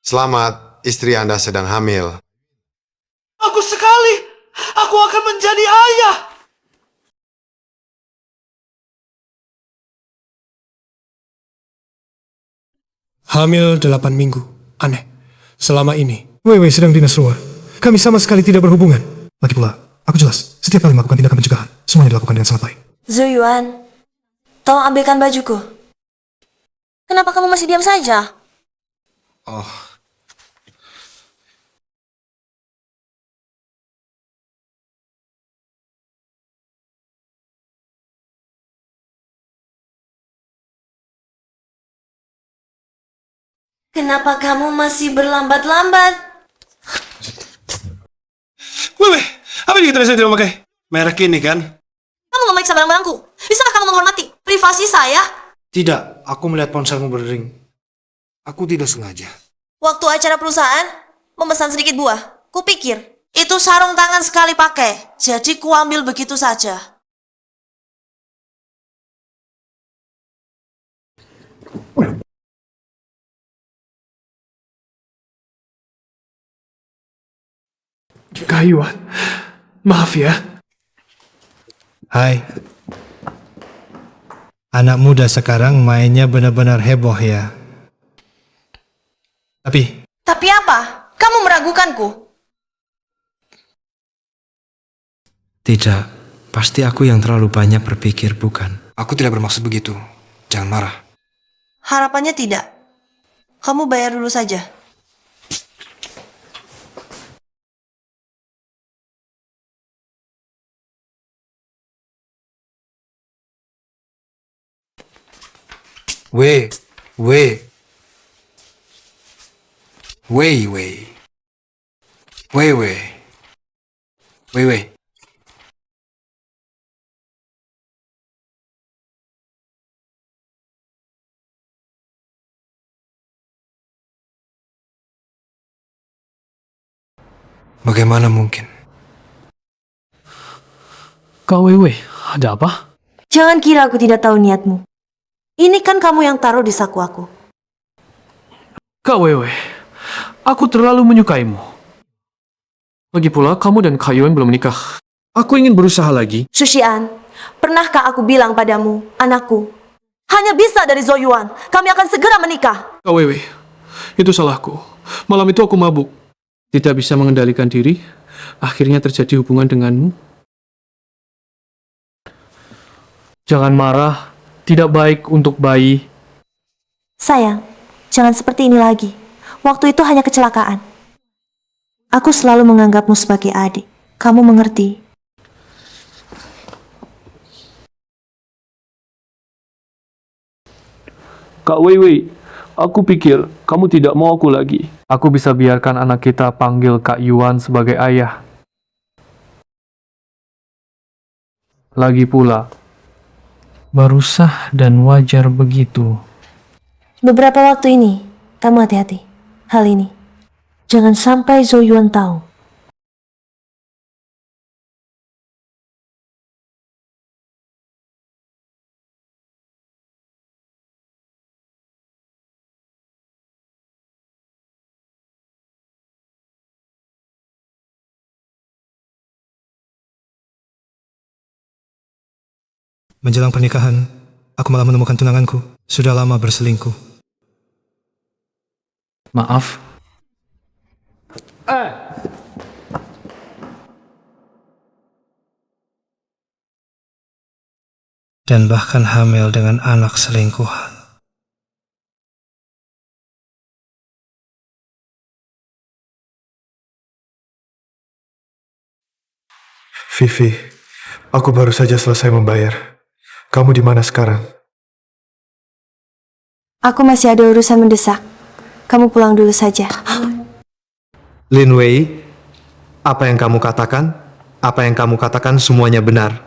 Selamat, istri Anda sedang hamil. Bagus sekali. Aku akan menjadi ayah. Hamil 8 minggu. Aneh. Selama ini, Wewe sedang dinas luar. Kami sama sekali tidak berhubungan. Lagi pula, aku jelas, setiap kali melakukan tindakan pencegahan, semuanya dilakukan dengan sangat baik. Zoyuan, tolong ambilkan bajuku. Kenapa kamu masih diam saja? Oh, Kenapa kamu masih berlambat-lambat? Wewe, apa yang kita bisa tidak memakai? Merek ini kan? Kamu memeriksa barang-barangku. Bisakah kamu menghormati privasi saya? Tidak, aku melihat ponselmu berdering. Aku tidak sengaja. Waktu acara perusahaan, memesan sedikit buah. Kupikir, itu sarung tangan sekali pakai. Jadi kuambil begitu saja. Kayuan, maaf ya. Hai. Anak muda sekarang mainnya benar-benar heboh ya. Tapi apa? Kamu meragukanku? Tidak, pasti aku yang terlalu banyak berpikir, bukan? Aku tidak bermaksud begitu. Jangan marah. Harapannya tidak. Kamu bayar dulu saja. Wei. Wei. Wei. Wei. Wei. Wei. Wei. Wei. Bagaimana mungkin? Kak Wewe, ada apa? Jangan kira aku tidak tahu niatmu. Ini kan kamu yang taruh di saku aku. Kak Wewe, aku terlalu menyukaimu. Lagi pula, kamu dan Kak Yuan belum menikah. Aku ingin berusaha lagi. Sushian, pernahkah aku bilang padamu, anakku, hanya bisa dari Zoyuan, kami akan segera menikah. Kak Wewe, itu salahku. Malam itu aku mabuk. Tidak bisa mengendalikan diri. Akhirnya terjadi hubungan denganmu. Jangan marah. Tidak baik untuk bayi. Sayang, jangan seperti ini lagi. Waktu itu hanya kecelakaan. Aku selalu menganggapmu sebagai adik. Kamu mengerti? Kak Weiwei, aku pikir kamu tidak mau aku lagi. Aku bisa biarkan anak kita panggil Kak Yuan sebagai ayah. Lagi pula, baru sah dan wajar begitu. Beberapa waktu ini, kamu hati-hati. Hal ini, jangan sampai Zoyuan tahu. Menjelang pernikahan, aku malah menemukan tunanganku. Sudah lama berselingkuh. Maaf. Dan bahkan hamil dengan anak selingkuhan. Vivi, aku baru saja selesai membayar. Kamu di mana sekarang? Aku masih ada urusan mendesak. Kamu pulang dulu saja. Lin Wei, apa yang kamu katakan? Apa yang kamu katakan semuanya benar.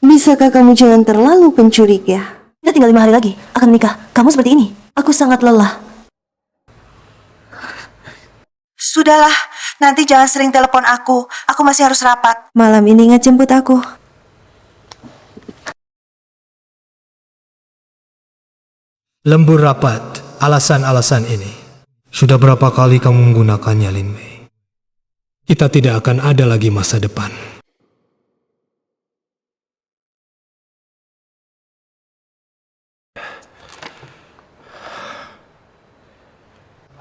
Bisakah kamu jangan terlalu penculik ya? Kita tinggal 5 hari lagi, akan menikah. Kamu seperti ini. Aku sangat lelah. Sudahlah, nanti jangan sering telepon aku. Aku masih harus rapat. Malam ini ingat jemput aku. Lembur rapat, alasan-alasan ini. Sudah berapa kali kamu menggunakannya, Lin Wei? Kita tidak akan ada lagi masa depan.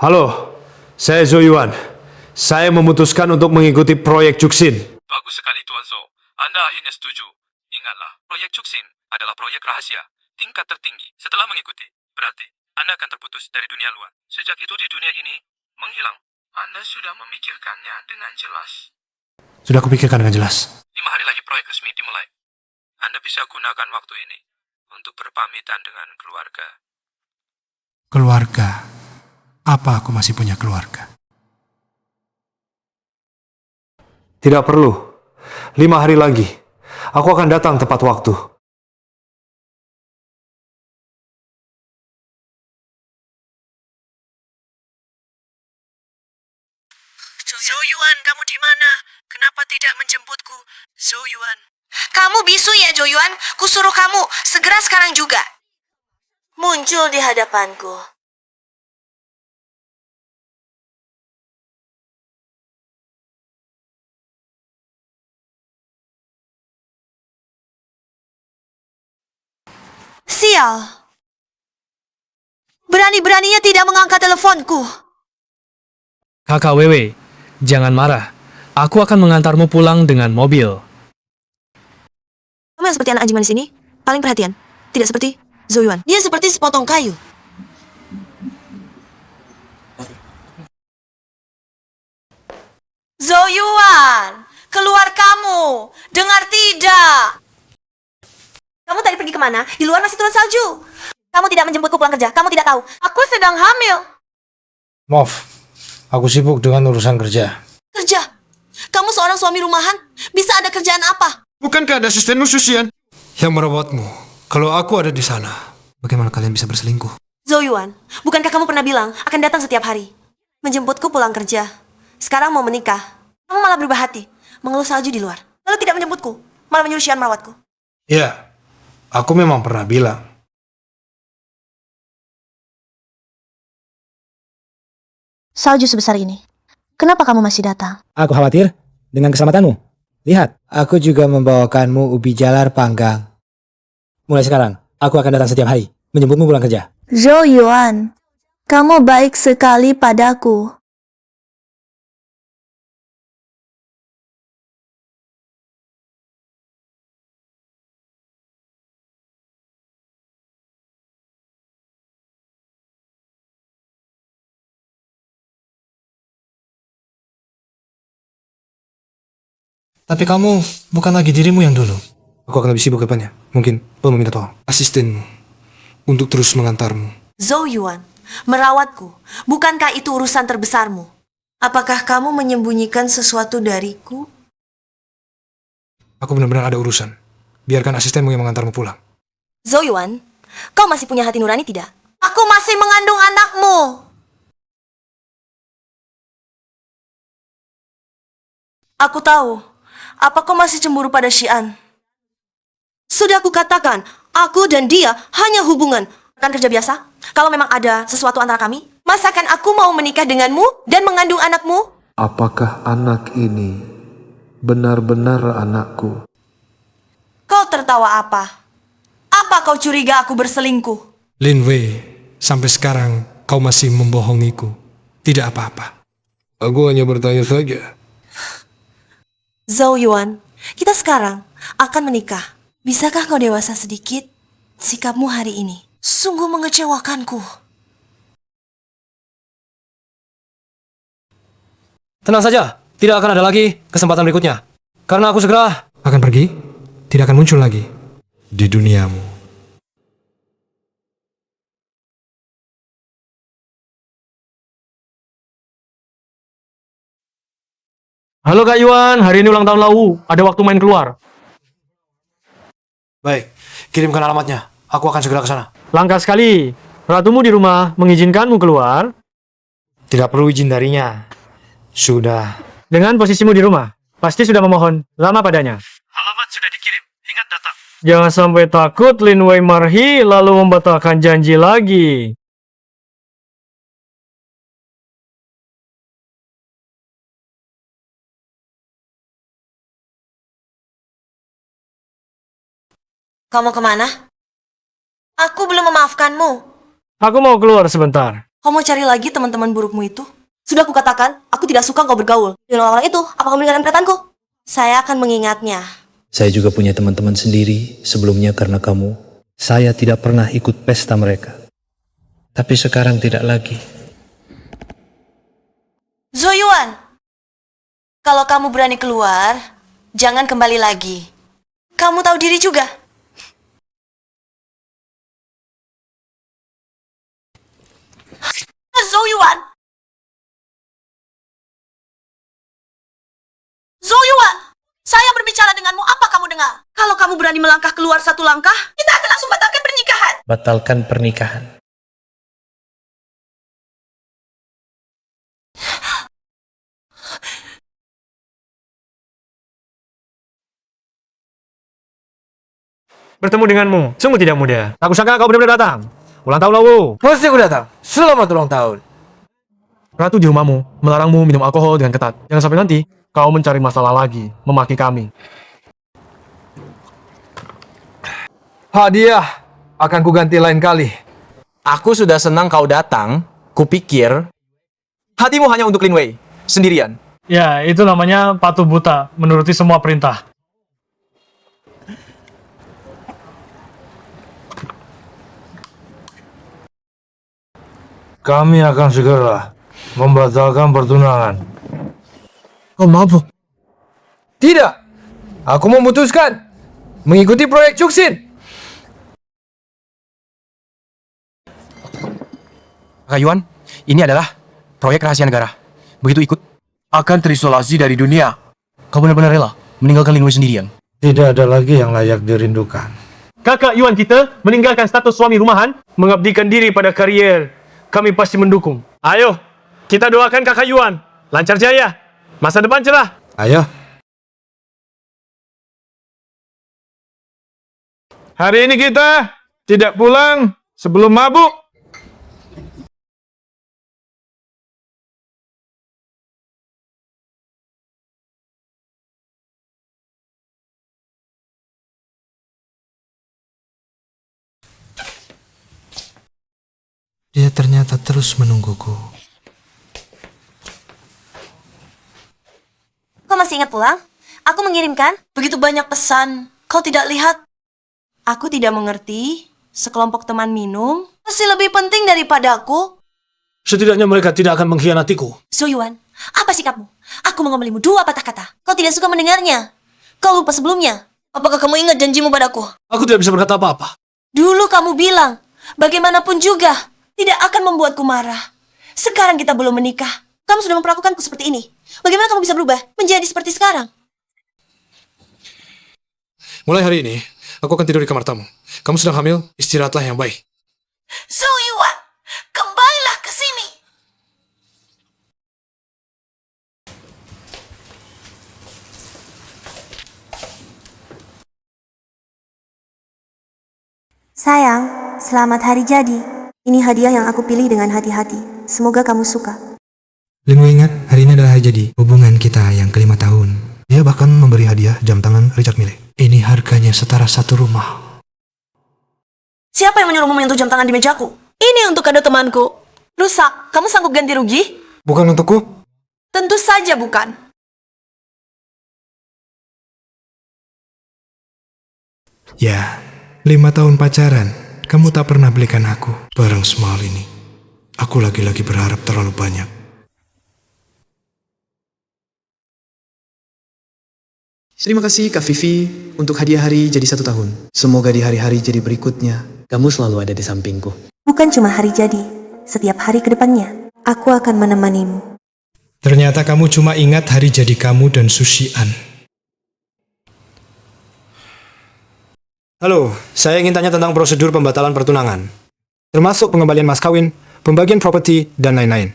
Halo, saya Zhou Yuan. Saya memutuskan untuk mengikuti proyek Cuksin. Bagus sekali Tuan Zhou. Anda akhirnya setuju. Ingatlah, proyek Cuksin adalah proyek rahasia, tingkat tertinggi. Setelah mengikuti, berarti Anda akan terputus dari dunia luar. Sejak itu di dunia ini, menghilang. Anda sudah memikirkannya dengan jelas. Sudah kupikirkan dengan jelas. 5 hari lagi proyek resmi dimulai. Anda bisa gunakan waktu ini untuk berpamitan dengan keluarga. Keluarga. Apa aku masih punya keluarga? Tidak perlu. 5 hari lagi, aku akan datang tepat waktu. Zhou Yuan, kamu di mana? Kenapa tidak menjemputku? Zhou Yuan. Kamu bisu ya, Zhou Yuan? Kusuruh kamu, segera sekarang juga. Muncul di hadapanku. Sial. Berani-beraninya tidak mengangkat teleponku. Kakak Wewe, jangan marah. Aku akan mengantarmu pulang dengan mobil. Kamu yang seperti anak anjing manis ini, paling perhatian. Tidak seperti Zhou Yuan. Dia seperti sepotong kayu. Zhou Yuan, keluar kamu. Dengar tidak? Kamu tadi pergi kemana? Di luar masih turun salju. Kamu tidak menjemputku pulang kerja. Kamu tidak tahu. Aku sedang hamil. Maaf, aku sibuk dengan urusan kerja. Kerja? Kamu seorang suami rumahan? Bisa ada kerjaan apa? Bukankah ada asisten khusus, Yan? Yang merawatmu. Kalau aku ada di sana, bagaimana kalian bisa berselingkuh? Zhou Yuan, bukankah kamu pernah bilang akan datang setiap hari? Menjemputku pulang kerja. Sekarang mau menikah. Kamu malah berubah hati. Mengeluh salju di luar. Lalu tidak menjemputku. Malah menyuruh Xian merawatku. Ya, aku memang pernah bilang. Salju sebesar ini. Kenapa kamu masih datang? Aku khawatir dengan keselamatanmu. Lihat, aku juga membawakanmu ubi jalar panggang. Mulai sekarang, aku akan datang setiap hari, menjemputmu pulang kerja. Zhou Yuan, kamu baik sekali padaku. Tapi kamu bukan lagi dirimu yang dulu. Aku akan lebih sibuk ke depannya. Mungkin perlu meminta tolong asistenmu untuk terus mengantarmu. Zhou Yuan, merawatku. Bukankah itu urusan terbesarmu? Apakah kamu menyembunyikan sesuatu dariku? Aku benar-benar ada urusan. Biarkan asistenmu yang mengantarmu pulang. Zhou Yuan, kau masih punya hati nurani tidak? Aku masih mengandung anakmu. Aku tahu. Apa kau masih cemburu pada Xian? Sudah aku katakan, aku dan dia hanya hubungan. Kan kerja biasa? Kalau memang ada sesuatu antara kami, masakan aku mau menikah denganmu dan mengandung anakmu? Apakah anak ini benar-benar anakku? Kau tertawa apa? Apa kau curiga aku berselingkuh? Lin Wei, sampai sekarang kau masih membohongiku. Tidak apa-apa. Aku hanya bertanya saja. Zhou Yuan, kita sekarang akan menikah. Bisakah kau dewasa sedikit? Sikapmu hari ini sungguh mengecewakanku. Tenang saja, tidak akan ada lagi kesempatan berikutnya. Karena aku segera Akan pergi, tidak akan muncul lagi di duniamu. Halo Kak Yuan, hari ini ulang tahun Lau. Ada waktu main keluar. Baik, kirimkan alamatnya. Aku akan segera ke sana. Langka sekali. Ratumu di rumah mengizinkanmu keluar Tidak perlu izin darinya. Sudah. dengan posisimu di rumah. Pasti sudah memohon lama padanya. Alamat sudah dikirim. Ingat datang. Jangan sampai takut Lin Wei marhi lalu membatalkan janji lagi. Kamu kemana? Aku belum memaafkanmu. Aku mau keluar sebentar. Kamu mau cari lagi teman-teman burukmu itu? Sudah aku katakan, aku tidak suka kau bergaul. Dengan orang itu, apa kamu meninggalkan perhatianku? Saya akan mengingatnya. Saya juga punya teman-teman sendiri sebelumnya karena kamu. Saya tidak pernah ikut pesta mereka. Tapi sekarang tidak lagi. Zoyuan, kalau kamu berani keluar, jangan kembali lagi. Kamu tahu diri juga. Zoyuan! Zoyuan! Saya berbicara denganmu, apa kamu dengar? Kalau kamu berani melangkah keluar satu langkah, kita akan langsung batalkan pernikahan. Batalkan pernikahan. Bertemu denganmu, sungguh tidak mudah. Aku sangka kau benar-benar datang. Ulang tahun lalu. Pasti aku datang. Selamat ulang tahun. Ratu di rumahmu melarangmu minum alkohol dengan ketat. Jangan sampai nanti kau mencari masalah lagi, memaki kami. Hadiah akan kuganti lain kali. Aku sudah senang kau datang. Kupikir hatimu hanya untuk Lin Wei, sendirian. Ya, itu namanya patuh buta, menuruti semua perintah. Kami akan segera membatalkan pertunangan. Kau mabuk. Tidak. Aku memutuskan mengikuti proyek Cuksin. Kakak Yuan, ini adalah proyek rahasia negara. Begitu ikut, Akan terisolasi dari dunia. Kau benar-benar rela meninggalkan Lin Wei sendirian. Tidak ada lagi yang layak dirindukan. Kakak Yuan kita meninggalkan status suami rumahan, mengabdikan diri pada karier. Kami pasti mendukung. Ayo, kita doakan kakak Yuan. Lancar jaya. Masa depan cerah. Ayo. Hari ini kita tidak pulang sebelum mabuk. Dia ternyata terus menungguku. Kau masih ingat pulang? Aku mengirimkan begitu banyak pesan. Kau tidak lihat? Aku tidak mengerti. Sekelompok teman minum masih lebih penting daripada aku. Setidaknya mereka tidak akan mengkhianatiku. Zoyuan, apa sikapmu? Aku mengembalimu 2 patah kata. Kau tidak suka mendengarnya. Kau lupa sebelumnya. Apakah kamu ingat janjimu padaku? Aku tidak bisa berkata apa-apa. Dulu kamu bilang, bagaimanapun juga, tidak akan membuatku marah. Sekarang kita belum menikah. Kamu sudah memperlakukanku seperti ini. Bagaimana kamu bisa berubah menjadi seperti sekarang? Mulai hari ini, aku akan tidur di kamar tamu. Kamu sedang hamil, istirahatlah yang baik. Zoyuan, kembalilah ke sini. Sayang, selamat hari jadi. Ini hadiah yang aku pilih dengan hati-hati. Semoga kamu suka. Lin Wei ingat, hari ini adalah hari jadi hubungan kita yang ke-5 tahun. Dia bahkan memberi hadiah jam tangan Richard Mille. Ini harganya setara 1 rumah. Siapa yang menyuruhmu menyentuh jam tangan di mejaku? Ini untuk kado temanku. Rusak, kamu sanggup ganti rugi? Bukan untukku. Tentu saja bukan. Ya, 5 tahun pacaran, kamu tak pernah belikan aku barang semahal ini. Aku lagi-lagi berharap terlalu banyak. Terima kasih Kak Vivi untuk hadiah hari jadi 1 tahun. Semoga di hari-hari jadi berikutnya, kamu selalu ada di sampingku. Bukan cuma hari jadi, setiap hari ke depannya, aku akan menemanimu. Ternyata kamu cuma ingat hari jadi kamu dan Sushian. Halo, saya ingin tanya tentang prosedur pembatalan pertunangan. Termasuk pengembalian mas kawin, pembagian properti, dan lain-lain.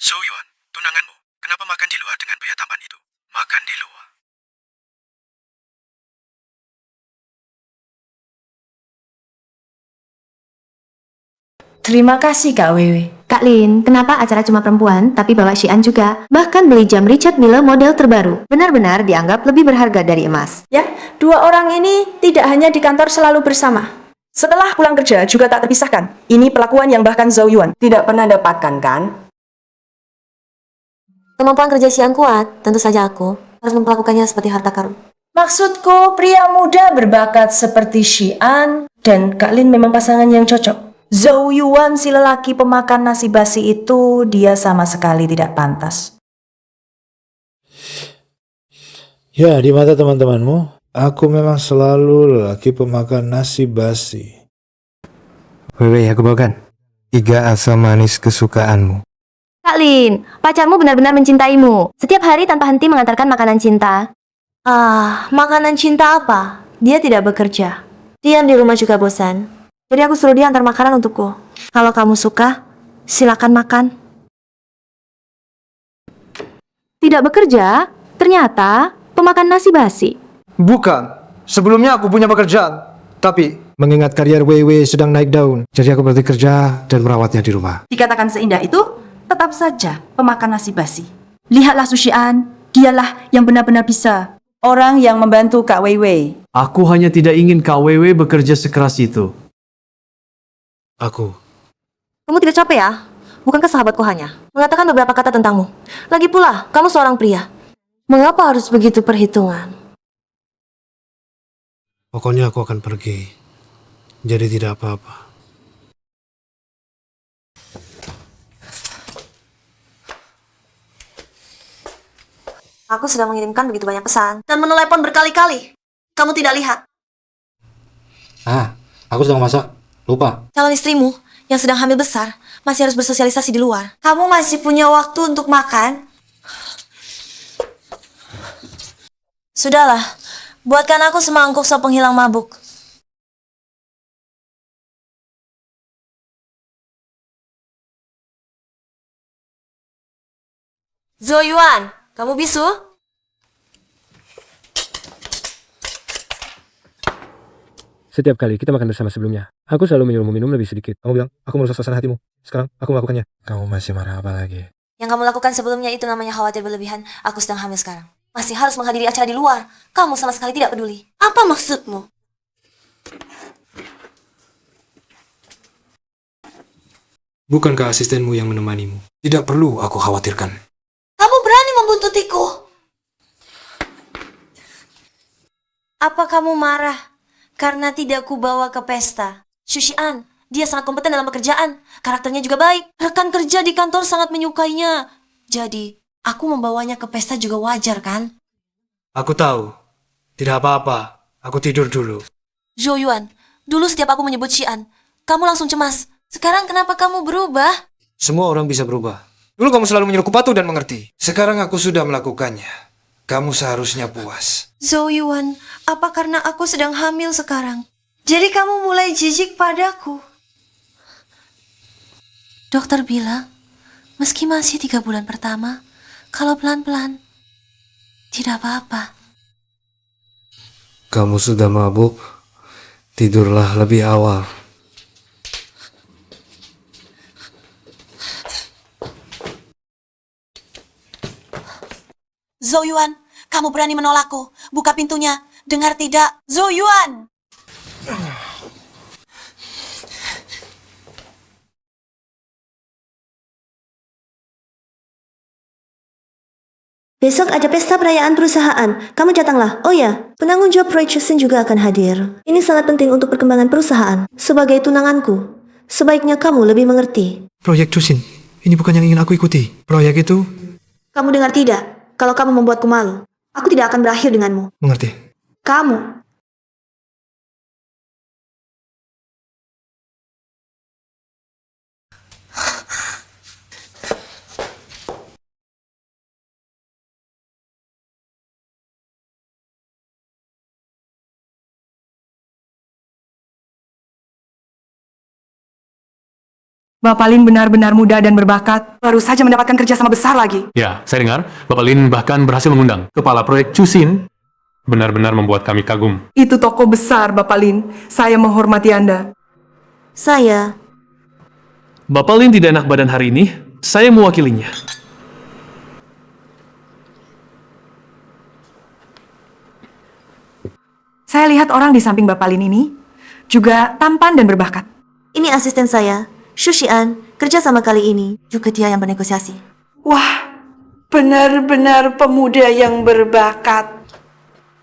So Yuan, tunanganmu, kenapa makan di luar dengan biaya tambahan itu? Makan di luar. Terima kasih Kak Wewe. Kak Lin, kenapa acara cuma perempuan tapi bawa Xian juga? Bahkan beli jam Richard Mille model terbaru. Benar-benar dianggap lebih berharga dari emas. Ya, dua orang ini tidak hanya di kantor selalu bersama. Setelah pulang kerja juga tak terpisahkan. Ini pelakuan yang bahkan Zhou Yuan tidak pernah dapatkan, kan? Kemampuan kerja Xian kuat, tentu saja aku harus memperlakukannya seperti harta karun. Maksudku, pria muda berbakat seperti Xian dan Kak Lin memang pasangan yang cocok. Zhou Yuan, si lelaki pemakan nasi basi itu, dia sama sekali tidak pantas. Ya, di mata teman-temanmu, aku memang selalu lelaki pemakan nasi basi. Wewe, aku bawakan 3 asam manis kesukaanmu. Kak Lin, pacarmu benar-benar mencintaimu. Setiap hari tanpa henti mengantarkan makanan cinta. Makanan cinta apa? Dia tidak bekerja. Dia di rumah juga bosan. Jadi aku suruh dia antar makanan untukku. Kalau kamu suka, silakan makan. Tidak bekerja? Ternyata pemakan nasi basi. Bukan. Sebelumnya aku punya pekerjaan. Tapi mengingat karier WW sedang naik daun, jadi aku berhenti kerja dan merawatnya di rumah. Dikatakan seindah itu, tetap saja pemakan nasi basi. Lihatlah Sushian, dialah yang benar-benar bisa. Orang yang membantu Kak Weiwei. Aku hanya tidak ingin Kak Wewe bekerja sekeras itu. Aku. Kamu tidak capek ya? Bukankah sahabatku hanya mengatakan beberapa kata tentangmu? Lagi pula, kamu seorang pria. Mengapa harus begitu perhitungan? Pokoknya aku akan pergi. Jadi tidak apa-apa. Aku sudah mengirimkan begitu banyak pesan dan menelepon berkali-kali. Kamu tidak lihat? Aku sedang masak. Lupa. Calon istrimu yang sedang hamil besar masih harus bersosialisasi di luar. Kamu masih punya waktu untuk makan? Sudahlah, buatkan aku semangkuk sop penghilang mabuk. Zhou Yuan, kamu bisu? Setiap kali kita makan bersama sebelumnya, aku selalu menyuruhmu minum lebih sedikit. Kamu bilang, aku merusak suasana hatimu. Sekarang, aku melakukannya. Kamu masih marah apa lagi? Yang kamu lakukan sebelumnya itu namanya khawatir berlebihan. Aku sedang hamil sekarang. Masih harus menghadiri acara di luar. Kamu sama sekali tidak peduli. Apa maksudmu? Bukankah asistenmu yang menemanimu? Tidak perlu aku khawatirkan. Kamu berani membuntutiku? Apa kamu marah karena tidak kubawa ke pesta? Sushian, dia sangat kompeten dalam pekerjaan. Karakternya juga baik. Rekan kerja di kantor sangat menyukainya. Jadi, aku membawanya ke pesta juga wajar, kan? Aku tahu. Tidak apa-apa. Aku tidur dulu. Zhou Yuan, dulu setiap aku menyebut Xian, kamu langsung cemas. Sekarang kenapa kamu berubah? Semua orang bisa berubah. Dulu kamu selalu menyuruhku patuh dan mengerti. Sekarang aku sudah melakukannya. Kamu seharusnya puas. Zhou Yuan, apa karena aku sedang hamil sekarang? Jadi kamu mulai jijik padaku? Dokter bilang, meski masih 3 bulan pertama, kalau pelan-pelan, tidak apa-apa. Kamu sudah mabuk. Tidurlah lebih awal. Zhou Yuan, kamu berani menolakku. Buka pintunya. Dengar tidak? Zhou Yuan! Besok ada pesta perayaan perusahaan. Kamu datanglah. Oh ya, penanggung jawab proyek Chusin juga akan hadir. Ini sangat penting untuk perkembangan perusahaan. Sebagai tunanganku, sebaiknya kamu lebih mengerti. Proyek Chusin, ini bukan yang ingin aku ikuti. Proyek itu... Kamu dengar tidak? Kalau kamu membuatku malu, aku tidak akan berakhir denganmu. Mengerti. Kamu. Bapak Lin benar-benar muda dan berbakat. Baru saja mendapatkan kerjasama besar lagi. Ya, saya dengar Bapak Lin bahkan berhasil mengundang kepala proyek Chusin. Benar-benar membuat kami kagum. Itu toko besar, Bapak Lin. Saya menghormati Anda. Saya. Bapak Lin tidak enak badan hari ini. Saya mewakilinya. Saya lihat orang di samping Bapak Lin ini juga tampan dan berbakat. Ini asisten saya, Shushian, kerja sama kali ini. Juga dia yang bernegosiasi. Wah, benar-benar pemuda yang berbakat.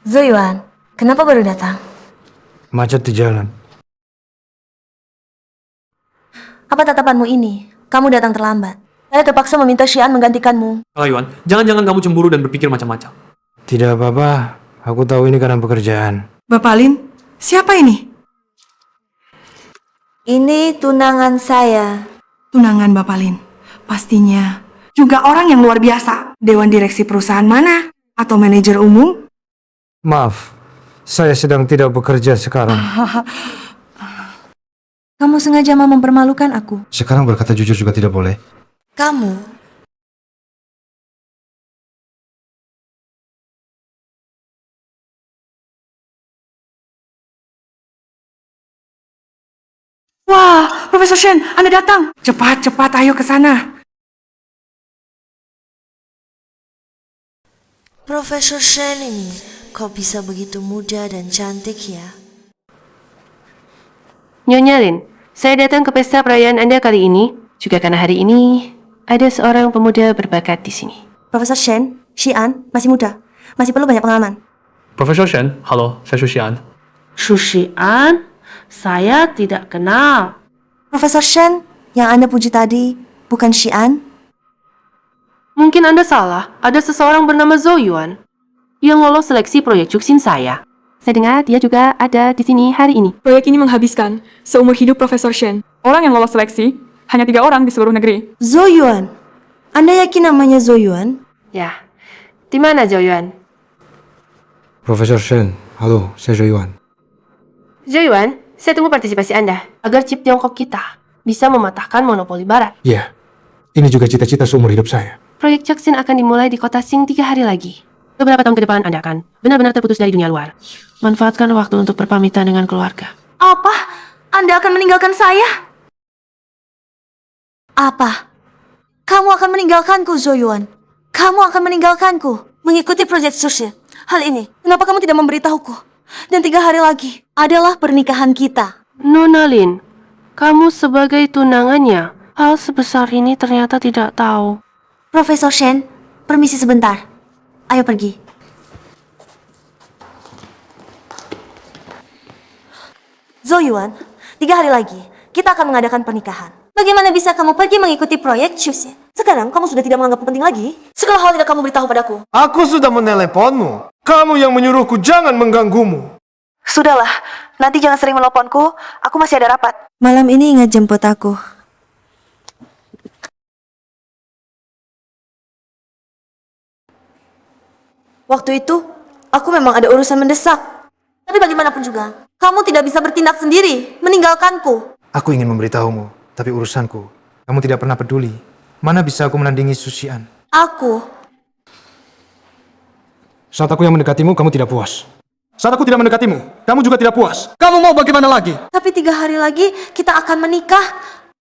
Zoyuan, kenapa baru datang? Macet di jalan. Apa tatapanmu ini? Kamu datang terlambat. Saya terpaksa meminta Xian menggantikanmu. Yuan, jangan-jangan kamu cemburu dan berpikir macam-macam. Tidak apa-apa, aku tahu ini karena pekerjaan. Bapak Lin, siapa ini? Ini tunangan saya. Tunangan Bapak Lin. Pastinya juga orang yang luar biasa. Dewan direksi perusahaan mana? Atau manajer umum? Maaf, saya sedang tidak bekerja sekarang. Kamu sengaja mau mempermalukan aku. Sekarang berkata jujur juga tidak boleh. Kamu. Wah, Profesor Shen, Anda datang. Cepat, ayo ke sana. Profesor Shen ini, kok bisa begitu muda dan cantik ya? Nyonya Lin, saya datang ke pesta perayaan Anda kali ini juga karena hari ini ada seorang pemuda berbakat di sini. Profesor Shen, Xian, masih muda. Masih perlu banyak pengalaman. Profesor Shen, halo, saya Shushian. Shushian? Saya tidak kenal. Profesor Shen, yang Anda puji tadi, bukan Xian? Mungkin Anda salah. Ada seseorang bernama Zoyuan yang lolos seleksi proyek Chuxin saya. Saya dengar dia juga ada di sini hari ini. Proyek ini menghabiskan seumur hidup Profesor Shen. Orang yang lolos seleksi hanya 3 orang di seluruh negeri. Zoyuan? Anda yakin namanya Zoyuan? Ya. Di mana Zoyuan? Profesor Shen, halo, saya Zoyuan. Zoyuan, saya tunggu partisipasi Anda agar chip Tiongkok kita bisa mematahkan monopoli Barat. Ya, ini juga cita-cita seumur hidup saya. Proyek Chuxin akan dimulai di kota Sing 3 hari lagi. Beberapa tahun ke depan Anda akan benar-benar terputus dari dunia luar. Manfaatkan waktu untuk berpamitan dengan keluarga. Apa? Anda akan meninggalkan saya? Apa? Kamu akan meninggalkanku, Zoyuan? Kamu akan meninggalkanku mengikuti proyek Sushi. Hal ini, kenapa kamu tidak memberitahuku? Dan 3 hari lagi adalah pernikahan kita. Nona Lin, kamu sebagai tunangannya, hal sebesar ini ternyata tidak tahu. Profesor Shen, permisi sebentar. Ayo pergi. Zoyuan, 3 hari lagi kita akan mengadakan pernikahan. Bagaimana bisa kamu pergi mengikuti proyek Chuxin? Sekarang kamu sudah tidak menganggapku penting lagi. Segala hal tidak kamu beritahu padaku. Aku sudah meneleponmu. Kamu yang menyuruhku jangan mengganggumu. Sudahlah, nanti jangan sering menelponku. Aku masih ada rapat. Malam ini ingat jemput aku. Waktu itu, aku memang ada urusan mendesak. Tapi bagaimanapun juga, kamu tidak bisa bertindak sendiri, meninggalkanku. Aku ingin memberitahumu, tapi urusanku. Kamu tidak pernah peduli. Mana bisa aku menandingi Shushian? Aku. Saat aku yang mendekatimu, kamu tidak puas. Saat aku tidak mendekatimu, kamu juga tidak puas. Kamu mau bagaimana lagi? Tapi 3 hari lagi kita akan menikah.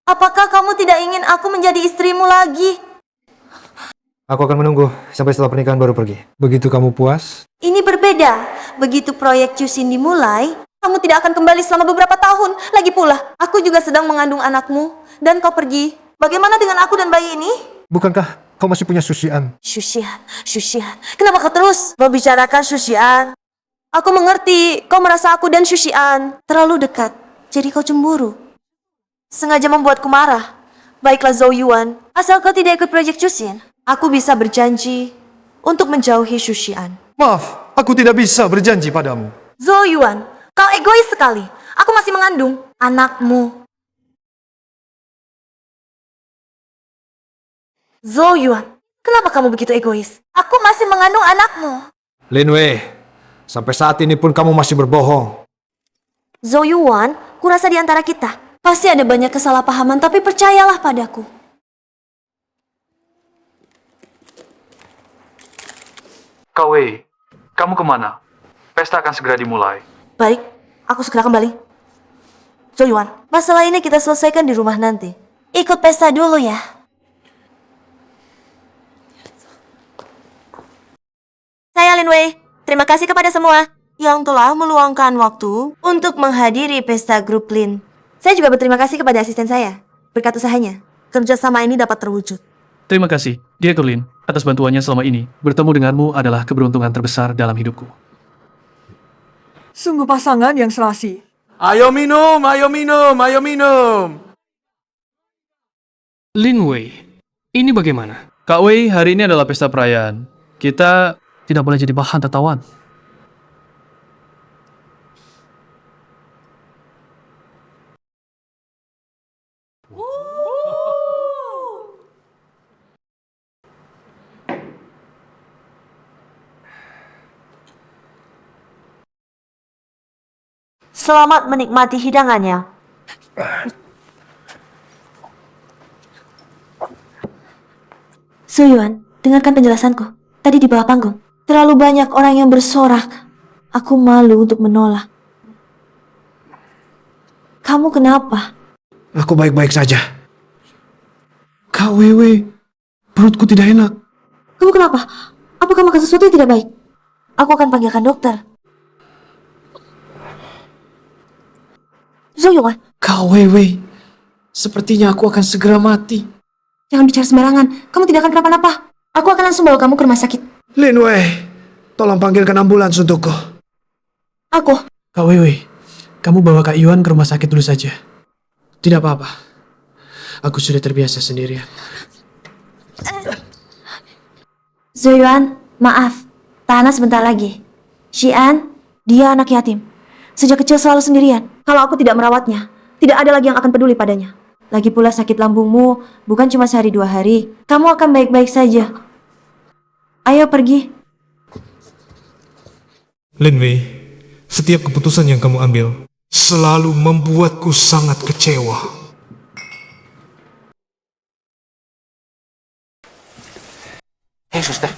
Apakah kamu tidak ingin aku menjadi istrimu lagi? Aku akan menunggu sampai setelah pernikahan baru pergi. Begitu kamu puas? Ini berbeda. Begitu proyek Chuxin dimulai, kamu tidak akan kembali selama beberapa tahun. Lagi pula, aku juga sedang mengandung anakmu. Dan kau pergi. Bagaimana dengan aku dan bayi ini? Bukankah kau masih punya Shushian? Shushian. Kenapa kau terus membicarakan Shushian? Aku mengerti, kau merasa aku dan Shushian terlalu dekat. Jadi kau cemburu. Sengaja membuatku marah. Baiklah Zoyuan, asal kau tidak ikut proyek Chuxin, aku bisa berjanji untuk menjauhi Shushian. Maaf, aku tidak bisa berjanji padamu. Zoyuan, kau egois sekali. Aku masih mengandung anakmu. Zoyuan, kenapa kamu begitu egois? Aku masih mengandung anakmu. Lin Wei, sampai saat ini pun kamu masih berbohong. Zoyuan, kurasa di antara kita, Pasti ada banyak kesalahpahaman, tapi percayalah padaku. Kak Wei, kamu kemana? Pesta akan segera dimulai. Baik, aku segera kembali. Zoyuan, Masalah ini kita selesaikan di rumah nanti. Ikut pesta dulu ya. Saya Lin Wei. Terima kasih kepada semua yang telah meluangkan waktu. untuk menghadiri pesta grup Lin. Saya juga berterima kasih kepada asisten saya. Berkat usahanya, Kerjasama ini dapat terwujud. Terima kasih, Direktur Lin, atas bantuannya selama ini. Bertemu denganmu adalah keberuntungan terbesar dalam hidupku. Sungguh pasangan yang serasi. Ayo minum, ayo minum, ayo minum. Lin Wei, ini bagaimana? Kak Wei, hari ini adalah pesta perayaan. Kita tidak boleh jadi bahan tertawan. selamat menikmati hidangannya. Suyuan, dengarkan penjelasanku. Tadi di bawah panggung, terlalu banyak orang yang bersorak. Aku malu untuk menolak. Kamu kenapa? Aku baik-baik saja. Kak Wewe, perutku tidak enak. Kamu kenapa? Apakah makan sesuatu yang tidak baik? Aku akan panggilkan dokter. Zoyuan, Kak Wewe, sepertinya aku akan segera mati. jangan bicara sembarangan. Kamu tidak akan kenapa-napa. Aku akan langsung bawa kamu ke rumah sakit. Lin Wei, tolong panggilkan ambulans untukku. Aku. Kak Wewe, kamu bawa Kak Yuan ke rumah sakit dulu saja. Tidak apa-apa. Aku sudah terbiasa sendirian. Zoyuan, maaf. Tahan sebentar lagi. Xian, dia anak yatim. Sejak kecil selalu sendirian. Kalau aku tidak merawatnya, tidak ada lagi yang akan peduli padanya. Lagi pula sakit lambungmu bukan cuma sehari 2 hari. Kamu akan baik-baik saja. Ayo pergi. Lin Wei, setiap keputusan yang kamu ambil selalu membuatku sangat kecewa. Hei, suster.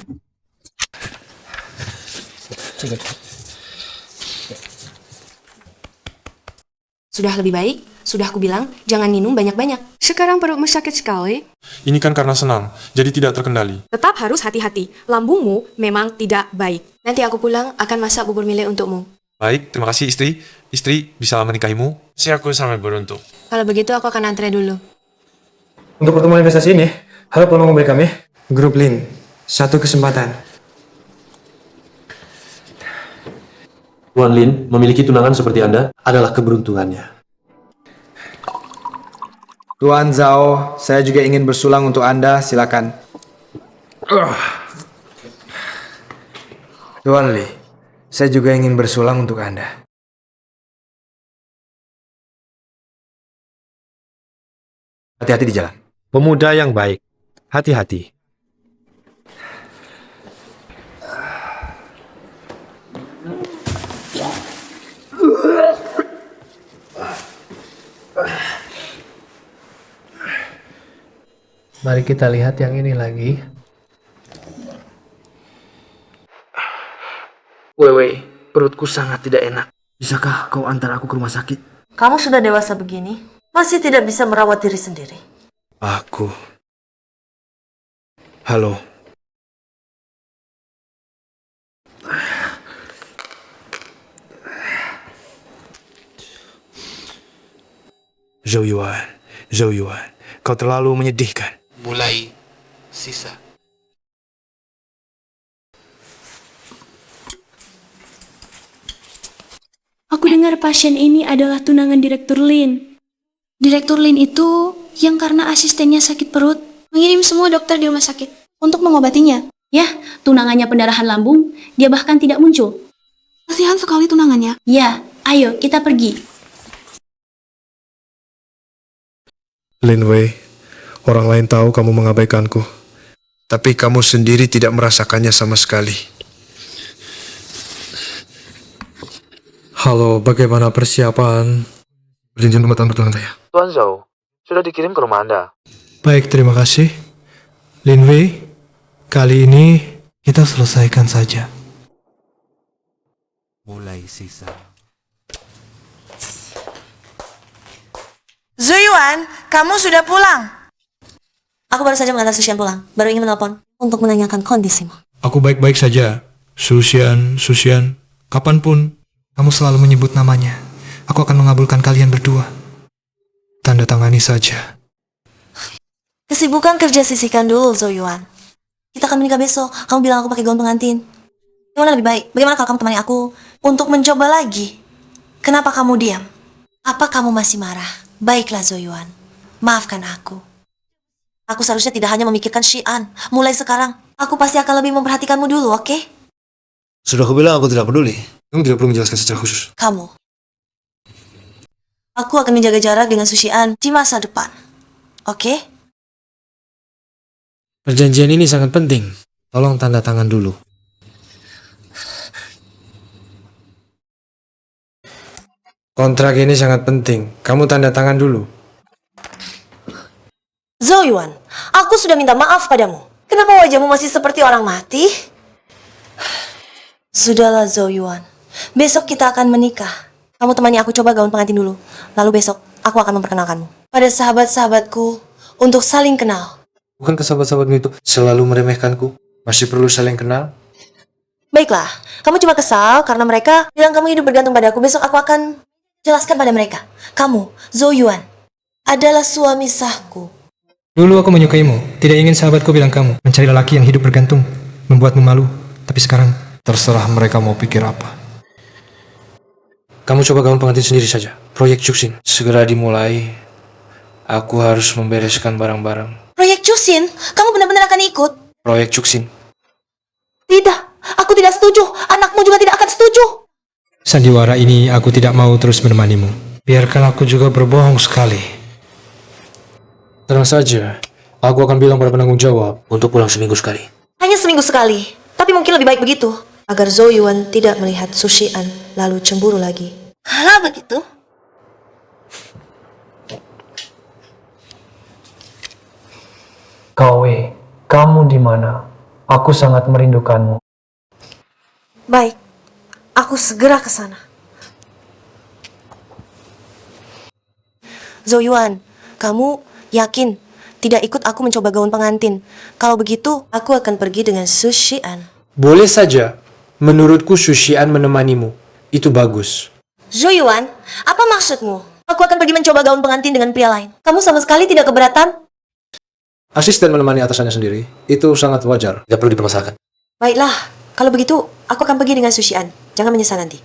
Sudah lebih baik? Sudah aku bilang, jangan minum banyak-banyak. Sekarang perutmu sakit sekali. Ini kan karena senang, jadi tidak terkendali. Tetap harus hati-hati. Lambungmu memang tidak baik. Nanti aku pulang akan masak bubur milik untukmu. Baik, terima kasih istri. Istri, bisa menikahimu? Si aku sangat beruntung. Kalau begitu aku akan antre dulu. Untuk pertemuan investasi ini, harap tolong memberi kami grup Lin satu kesempatan. Tuan Lin, memiliki tunangan seperti Anda adalah keberuntungannya. Tuan Zhao, saya juga ingin bersulang untuk Anda, silakan. Tuan Li, saya juga ingin bersulang untuk Anda. Hati-hati di jalan. Pemuda yang baik, hati-hati. Mari kita lihat yang ini lagi. Wewe, perutku sangat tidak enak. Bisakah kau antar aku ke rumah sakit? Kamu sudah dewasa begini, masih tidak bisa merawat diri sendiri. Aku. Halo. Zhou Yuan, kau terlalu menyedihkan. Mulai sisa. Aku dengar pasien ini adalah tunangan Direktur Lin. Direktur Lin itu yang karena asistennya sakit perut mengirim semua dokter di rumah sakit untuk mengobatinya. Ya, tunangannya pendarahan lambung, dia bahkan tidak muncul. Kasihan sekali tunangannya. Ya, ayo kita pergi. Lin Wei, orang lain tahu kamu mengabaikanku, tapi kamu sendiri tidak merasakannya sama sekali. Halo, bagaimana persiapan? perjanjian pemetaan pertunangan saya. Tuan Zhou, sudah dikirim ke rumah Anda. Baik, terima kasih. Lin Wei, kali ini kita selesaikan saja. Mulai sisa. Zoyuan, kamu sudah pulang? Aku baru saja mengantar Susian pulang. Baru ingin menelpon untuk menanyakan kondisimu. Aku baik-baik saja. Susian, kapanpun kamu selalu menyebut namanya, aku akan mengabulkan kalian berdua. Tanda tangani saja. Kesibukan kerja sisihkan dulu, Zoyuan. Kita akan menikah besok. Kamu bilang aku pakai gaun pengantin. Yang mana lebih baik? Bagaimana kalau kamu temani aku untuk mencoba lagi? Kenapa kamu diam? Apa kamu masih marah? Baiklah, Zoyuan. Maafkan aku. Aku seharusnya tidak hanya memikirkan Xian. Mulai sekarang, aku pasti akan lebih memperhatikanmu dulu, oke? Sudah aku bilang aku tidak peduli. Kamu tidak perlu menjelaskan secara khusus. Kamu. Aku akan menjaga jarak dengan Susian di masa depan. Oke? Perjanjian ini sangat penting. Tolong tanda tangan dulu. Kontrak ini sangat penting. Kamu tanda tangan dulu. Zoyuan, aku sudah minta maaf padamu. Kenapa wajahmu masih seperti orang mati? Sudahlah, Zoyuan. Besok kita akan menikah. Kamu temani aku coba gaun pengantin dulu. Lalu besok aku akan memperkenalkanmu pada sahabat-sahabatku untuk saling kenal. Bukankah sahabat-sahabatmu itu selalu meremehkanku? Masih perlu saling kenal? Baiklah, kamu cuma kesal karena mereka bilang kamu hidup bergantung padaku. Besok aku akan jelaskan pada mereka. Kamu, Zoyuan, adalah suami sahku. Dulu aku menyukaimu. Tidak ingin sahabatku bilang kamu mencari lelaki yang hidup bergantung, membuatmu malu. Tapi sekarang, terserah mereka mau pikir apa. Kamu coba gaun pengantin sendiri saja. Proyek Cuksin segera dimulai. Aku harus membereskan barang-barang. Proyek Cuksin? Kamu benar-benar akan ikut? Proyek Cuksin. Tidak, aku tidak setuju. Anakmu juga tidak akan setuju. Sandiwara ini aku tidak mau terus menemanimu. Biarkan aku juga berbohong sekali. Tenang saja, aku akan bilang pada penanggung jawab untuk pulang seminggu sekali. Hanya seminggu sekali. Tapi mungkin lebih baik begitu. Agar Zoyuan tidak melihat Susian lalu cemburu lagi. Kalau begitu, Kawe, kamu di mana? Aku sangat merindukanmu. baik. Aku segera ke sana. Zoyuan, kamu yakin tidak ikut aku mencoba gaun pengantin? Kalau begitu, aku akan pergi dengan Susian. Boleh saja. Menurutku Susian menemanimu. Itu bagus. Zoyuan, apa maksudmu? Aku akan pergi mencoba gaun pengantin dengan pria lain. Kamu sama sekali tidak keberatan? Asisten menemani atasannya sendiri. Itu sangat wajar. Tidak perlu dipermasalahkan. Baiklah, kalau begitu, aku akan pergi dengan Susian. Jangan menyesal nanti.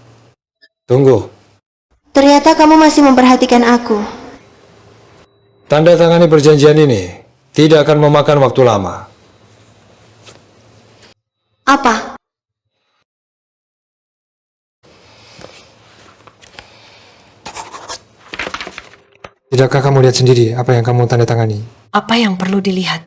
Tunggu. Ternyata kamu masih memperhatikan aku. Tanda tangani perjanjian ini. Tidak akan memakan waktu lama. Apa? Tidakkah kamu lihat sendiri apa yang kamu tanda tangani? Apa yang perlu dilihat?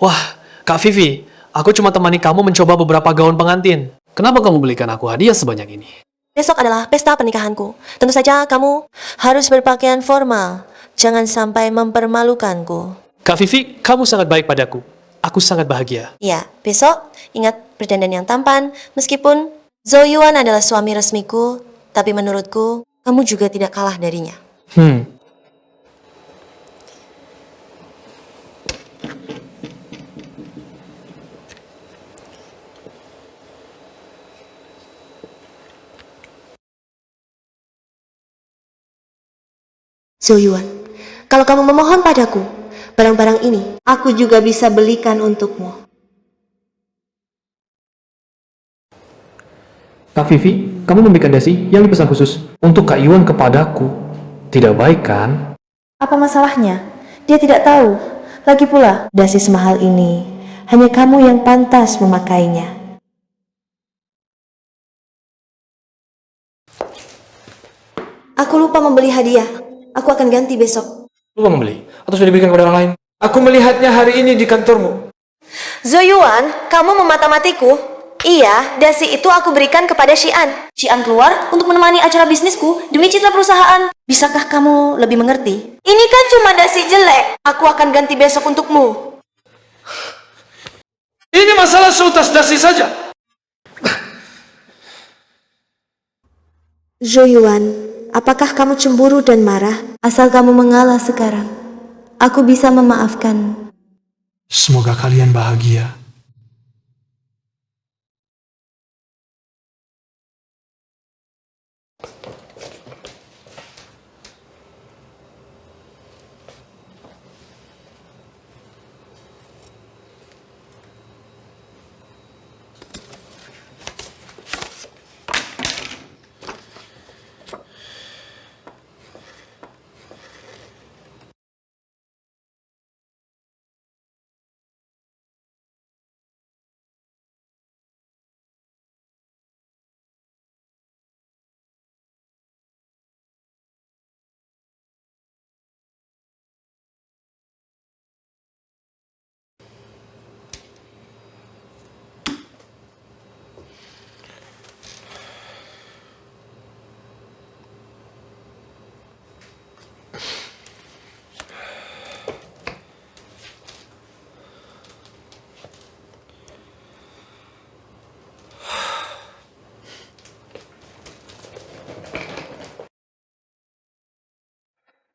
Wah, Kak Vivi, aku cuma temani kamu mencoba beberapa gaun pengantin. Kenapa kamu belikan aku hadiah sebanyak ini? Besok adalah pesta pernikahanku. Tentu saja kamu harus berpakaian formal. Jangan sampai mempermalukanku. Kak Vivi, kamu sangat baik padaku. Aku sangat bahagia. Ya, besok ingat berdandan yang tampan. Meskipun Zoyuan adalah suami resmiku, tapi menurutku kamu juga tidak kalah darinya. Zoyuan, kalau kamu memohon padaku, barang-barang ini aku juga bisa belikan untukmu. Kak Vivi, kamu memberikan dasi yang dipesan khusus untuk Kak Yuan kepadaku. Tidak baik kan? Apa masalahnya? Dia tidak tahu. Lagi pula, dasi semahal ini hanya kamu yang pantas memakainya. Aku lupa membeli hadiah. Aku akan ganti besok. Lupa membeli? Atau sudah diberikan kepada orang lain? Aku melihatnya hari ini di kantormu. Zoyuan, kamu memata-matiku? Iya, dasi itu aku berikan kepada Xian. Xian keluar untuk menemani acara bisnisku demi citra perusahaan. Bisakah kamu lebih mengerti? Ini kan cuma dasi jelek. Aku akan ganti besok untukmu. Ini masalah seutas dasi saja. Zoyuan, apakah kamu cemburu dan marah? Asal kamu mengalah sekarang, aku bisa memaafkanmu. Semoga kalian bahagia.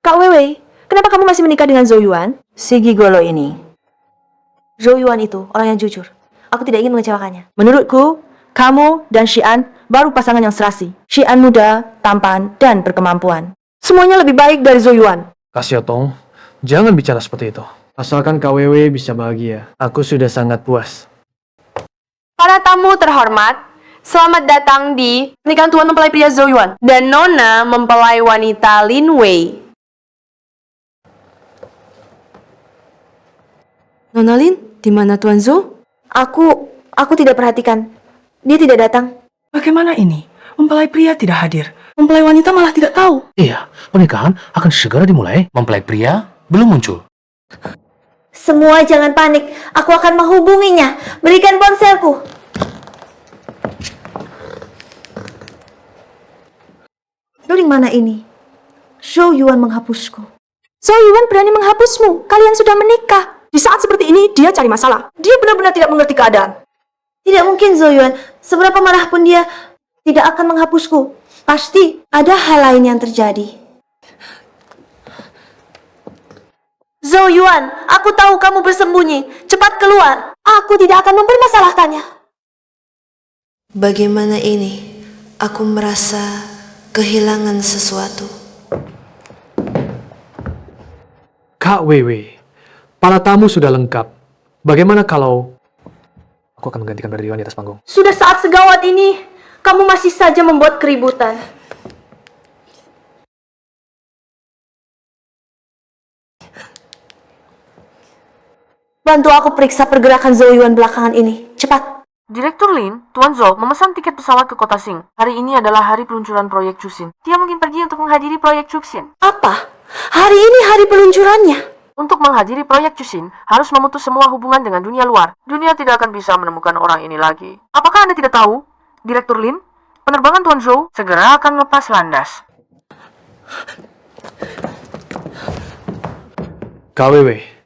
Kak Wewe, kenapa kamu masih menikah dengan Zoyuan? Si gigolo ini. Zoyuan itu orang yang jujur. Aku tidak ingin mengecewakannya. Menurutku, kamu dan Xian baru pasangan yang serasi. Xian muda, tampan, dan berkemampuan. Semuanya lebih baik dari Zoyuan. Kasih Tong, jangan bicara seperti itu. Asalkan KWW bisa bahagia, aku sudah sangat puas. Para tamu terhormat, selamat datang di pernikahan Tuan mempelai pria Zoyuan dan Nona mempelai wanita Lin Wei. Nona Lin, di mana Tuan Zhou? Aku tidak perhatikan. Dia tidak datang. Bagaimana ini? Mempelai pria tidak hadir. Mempelai wanita malah tidak tahu. Iya, pernikahan akan segera dimulai. Mempelai pria belum muncul. Semua jangan panik. Aku akan menghubunginya. Berikan ponselku. Dari mana ini? Zhou Yuan menghapusku. Zhou Yuan berani menghapusmu. Kalian sudah menikah. Di saat seperti ini, dia cari masalah. Dia benar-benar tidak mengerti keadaan. Tidak mungkin Zhou Yuan. Seberapa marah pun dia tidak akan menghapusku. Pasti ada hal lain yang terjadi. Zhou Yuan, aku tahu kamu bersembunyi. Cepat keluar. Aku tidak akan mempermasalahkannya. Bagaimana ini? Aku merasa kehilangan sesuatu. Kak Wewe, para tamu sudah lengkap. Bagaimana kalau aku akan menggantikan berdirian di atas panggung? Sudah saat segawat ini, kamu masih saja membuat keributan. Bantu aku periksa pergerakan Zhou Yuan belakangan ini. Cepat. Direktur Lin, Tuan Zhou memesan tiket pesawat ke kota Sing. Hari ini adalah hari peluncuran proyek Cuxin. Dia mungkin pergi untuk menghadiri proyek Cuxin. Apa? Hari ini hari peluncurannya. Untuk menghadiri proyek Cuxin, harus memutus semua hubungan dengan dunia luar. Dunia tidak akan bisa menemukan orang ini lagi. Apakah Anda tidak tahu, Direktur Lin? Penerbangan Tuan Zhou segera akan lepas landas. KWW.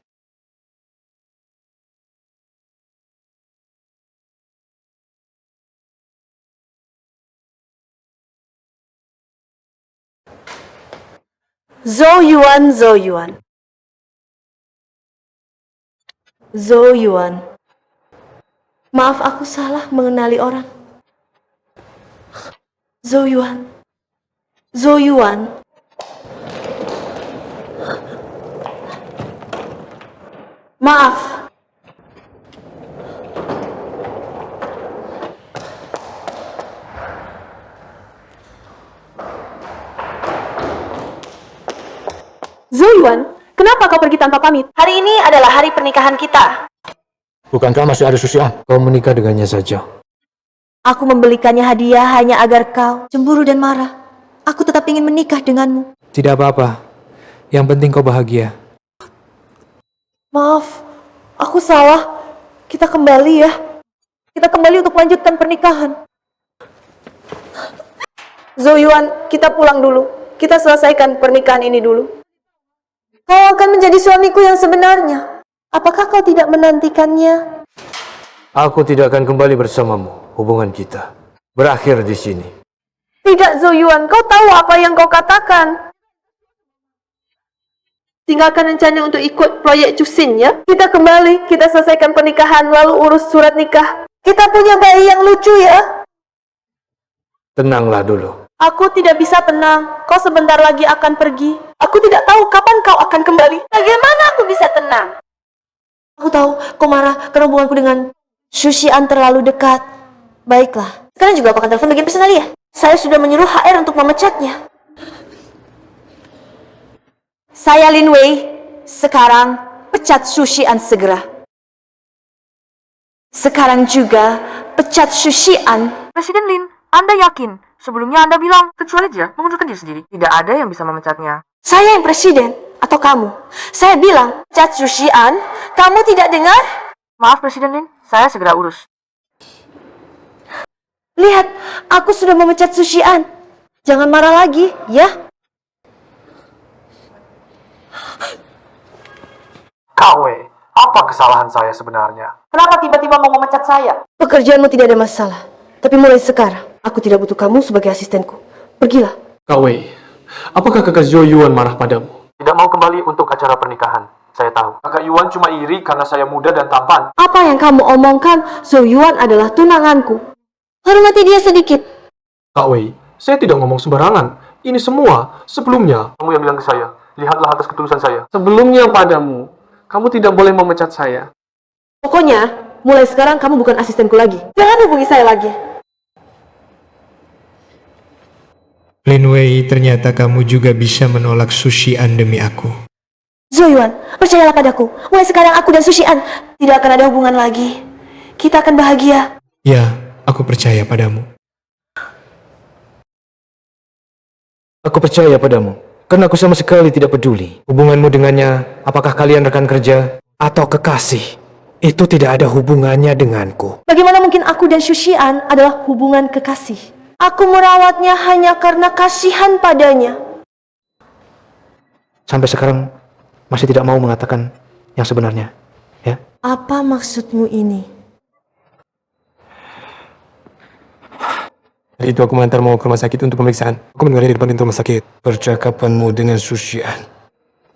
Zhou Yuan, Zhou Yuan. Zhou Yuan. Maaf, aku salah mengenali orang. Zhou Yuan. Zhou Yuan. Maaf. Zhou Yuan, kenapa kau pergi tanpa pamit? Hari ini adalah hari pernikahan kita. Bukankah masih ada Susian? Kau menikah dengannya saja. Aku membelikannya hadiah hanya agar kau cemburu dan marah. Aku tetap ingin menikah denganmu. Tidak apa-apa. Yang penting kau bahagia. Maaf, aku salah. Kita kembali ya. Kita kembali untuk melanjutkan pernikahan. Zhou Yuan, kita pulang dulu. Kita selesaikan pernikahan ini dulu. Kau akan menjadi suamiku yang sebenarnya. Apakah kau tidak menantikannya? Aku tidak akan kembali bersamamu. Hubungan kita berakhir di sini. Tidak, Zhou Yuan. Kau tahu apa yang kau katakan. Tinggalkan rencana untuk ikut proyek Cusin ya. Kita kembali, kita selesaikan pernikahan, lalu urus surat nikah. Kita punya bayi yang lucu ya. Tenanglah dulu. Aku tidak bisa tenang. Kau sebentar lagi akan pergi. Aku tidak tahu kapan kau akan kembali. Bagaimana aku bisa tenang? Aku tahu kau marah karena hubunganku dengan Shushian terlalu dekat. Baiklah. Sekarang juga aku akan telepon bagian personal ya. Saya sudah menyuruh HR untuk memecatnya. Saya Lin Wei. Sekarang pecat Shushian segera. Sekarang juga pecat Shushian. Presiden Lin, Anda yakin? Sebelumnya Anda bilang, kecuali dia mengundurkan diri sendiri. Tidak ada yang bisa memecatnya. Saya yang presiden atau kamu? Saya bilang, pecat Shushian. Kamu tidak dengar? Maaf Presiden Lin, saya segera urus. Lihat, aku sudah memecat Shushian. Jangan marah lagi, ya? Kawe, apa kesalahan saya sebenarnya? Kenapa tiba-tiba mau memecat saya? Pekerjaanmu tidak ada masalah. Tapi mulai sekarang, aku tidak butuh kamu sebagai asistenku. Pergilah. Kawe, apakah kakak Zhou Yuan marah padamu? Tidak mau kembali untuk acara pernikahan. Saya tahu. Kakak Yuan cuma iri karena saya muda dan tampan. Apa yang kamu omongkan, Zhou Yuan adalah tunanganku. Hormati dia sedikit. Kak Wei, saya tidak ngomong sembarangan. Ini semua sebelumnya. Kamu yang bilang ke saya, lihatlah atas ketulusan saya. Sebelumnya padamu, kamu tidak boleh memecat saya. Pokoknya, mulai sekarang kamu bukan asistenku lagi. Jangan hubungi saya lagi. Lin Wei, ternyata kamu juga bisa menolak Shushian demi aku. Zhou Yuan, percayalah padaku. Mulai sekarang aku dan Shushian tidak akan ada hubungan lagi. Kita akan bahagia. Ya, aku percaya padamu. Aku percaya padamu. Karena aku sama sekali tidak peduli. Hubunganmu dengannya, apakah kalian rekan kerja atau kekasih, itu tidak ada hubungannya denganku. Bagaimana mungkin aku dan Shushian adalah hubungan kekasih? Aku merawatnya hanya karena kasihan padanya. Sampai sekarang masih tidak mau mengatakan yang sebenarnya, ya? Apa maksudmu ini? Hari itu aku mengantarmu ke rumah sakit untuk pemeriksaan. Aku mendengarnya di depan pintu rumah sakit. Percakapanmu dengan Shushian.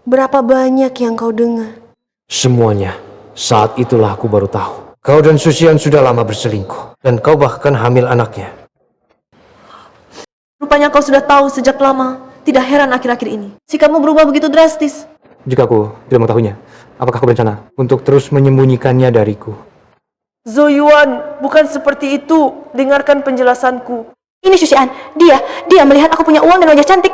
Berapa banyak yang kau dengar? Semuanya. Saat itulah aku baru tahu. Kau dan Shushian sudah lama berselingkuh. Dan kau bahkan hamil anaknya. Rupanya kau sudah tahu sejak lama. Tidak heran akhir-akhir ini. Sikapmu berubah begitu drastis. Jika aku tidak mengetahuinya, apakah kau berencana untuk terus menyembunyikannya dariku? Zhou Yuan, bukan seperti itu. Dengarkan penjelasanku. Ini Shushian, dia melihat aku punya uang dan wajah cantik.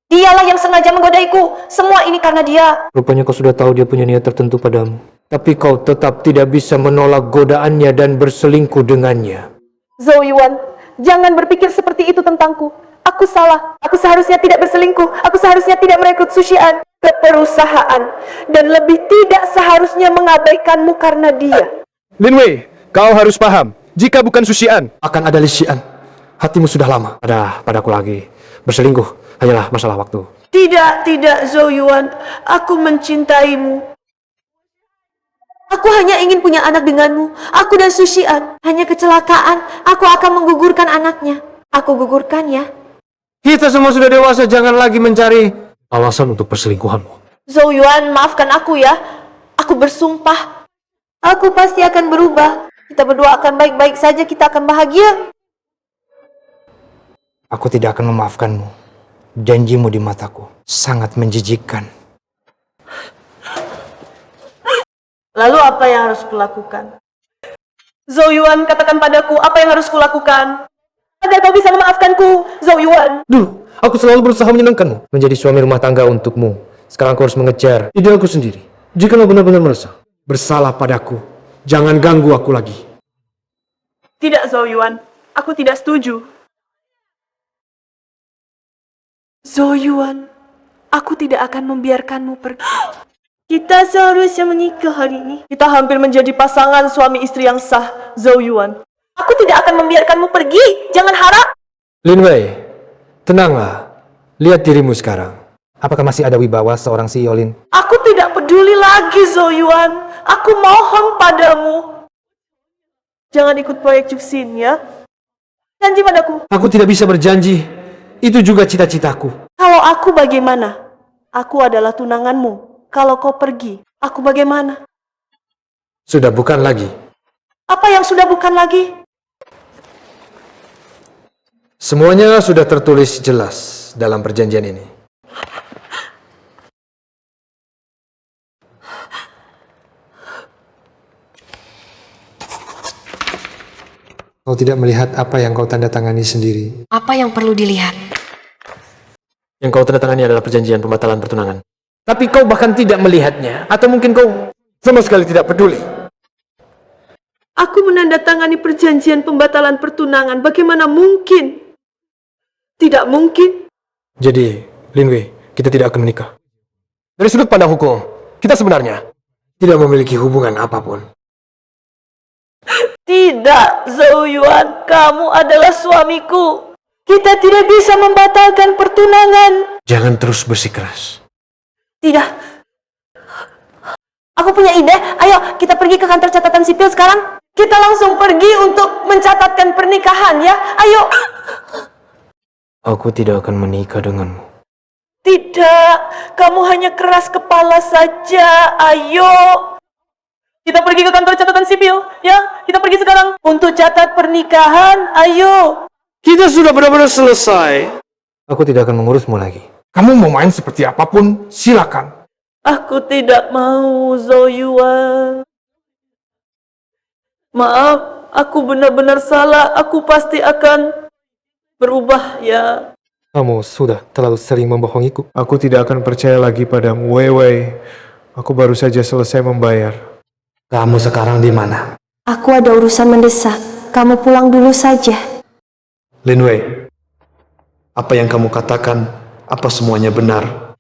Dialah yang sengaja menggodaiku. Semua ini karena dia. Rupanya kau sudah tahu dia punya niat tertentu padamu. Tapi kau tetap tidak bisa menolak godaannya dan berselingkuh dengannya. Zhou Yuan, jangan berpikir seperti itu tentangku. Aku salah. Aku seharusnya tidak berselingkuh. Aku seharusnya tidak merekrut Shushian ke perusahaan. Dan lebih tidak seharusnya mengabaikanmu karena dia. Lin Wei, kau harus paham. Jika bukan Shushian, akan ada Lisian. Hatimu sudah lama padaku lagi. Berselingkuh hanyalah masalah waktu. Tidak, Zhou Yuan. Aku mencintaimu. Aku hanya ingin punya anak denganmu. Aku dan Shushian. Hanya kecelakaan. Aku akan menggugurkan anaknya. Aku gugurkan ya. Kita semua sudah dewasa, jangan lagi mencari alasan untuk perselingkuhanmu. Zhou Yuan, maafkan aku ya. Aku bersumpah. Aku pasti akan berubah. Kita berdua akan baik-baik saja. Kita akan bahagia. Aku tidak akan memaafkanmu. Janjimu di mataku sangat menjijikkan. Lalu apa yang harus kulakukan? Zhou Yuan, katakan padaku apa yang harus kulakukan agar kau bisa memaafkanku, Zhou Yuan. Dulu, aku selalu berusaha menyenangkanmu. Menjadi suami rumah tangga untukmu. Sekarang aku harus mengejar idealku sendiri. Jika kau benar-benar merasa bersalah padaku, jangan ganggu aku lagi. Tidak, Zhou Yuan. Aku tidak setuju. Zoyuan, aku tidak akan membiarkanmu pergi. Kita seharusnya menikah hari ini. Kita hampir menjadi pasangan suami istri yang sah, Zoyuan. Aku tidak akan membiarkanmu pergi. Jangan harap. Lin Wei, tenanglah. Lihat dirimu sekarang. Apakah masih ada wibawa seorang CEO, Lin? Aku tidak peduli lagi, Zoyuan. Aku mohon padamu. Jangan ikut proyek Cuksin, ya. Janji padaku. Aku tidak bisa berjanji. Itu juga cita-citaku. Kalau aku bagaimana? Aku adalah tunanganmu. Kalau kau pergi, aku bagaimana? Sudah bukan lagi. Apa yang sudah bukan lagi? Semuanya sudah tertulis jelas dalam perjanjian ini. Kau tidak melihat apa yang kau tanda tangani sendiri. Apa yang perlu dilihat? Yang kau tanda tangani adalah perjanjian pembatalan pertunangan. Tapi kau bahkan tidak melihatnya. Atau mungkin kau sama sekali tidak peduli. Aku menandatangani perjanjian pembatalan pertunangan. Bagaimana mungkin? Tidak mungkin. Jadi, Lin Wei, kita tidak akan menikah. Dari sudut pandang hukum, kita sebenarnya tidak memiliki hubungan apapun. Tidak, Zoyuan, kamu adalah suamiku. Kita tidak bisa membatalkan pertunangan. Jangan terus bersikeras. Tidak. Aku punya ide. Ayo, kita pergi ke kantor catatan sipil sekarang. Kita langsung pergi untuk mencatatkan pernikahan, ya. Ayo. Aku tidak akan menikah denganmu. Tidak, kamu hanya keras kepala saja. Ayo. Kita pergi ke kantor catatan sipil, ya. Kita pergi sekarang untuk catat pernikahan. Ayo. Kita sudah benar-benar selesai. Aku tidak akan mengurusmu lagi. Kamu mau main seperti apapun, silakan. Aku tidak mau, Zoyuan. Maaf, aku benar-benar salah. Aku pasti akan berubah, ya. Kamu sudah terlalu sering membohongiku. Aku tidak akan percaya lagi padamu, Wei Wei. Aku baru saja selesai membayar. Kamu sekarang di mana? Aku ada urusan mendesak. Kamu pulang dulu saja. Lin Wei, apa yang kamu katakan, apa semuanya benar?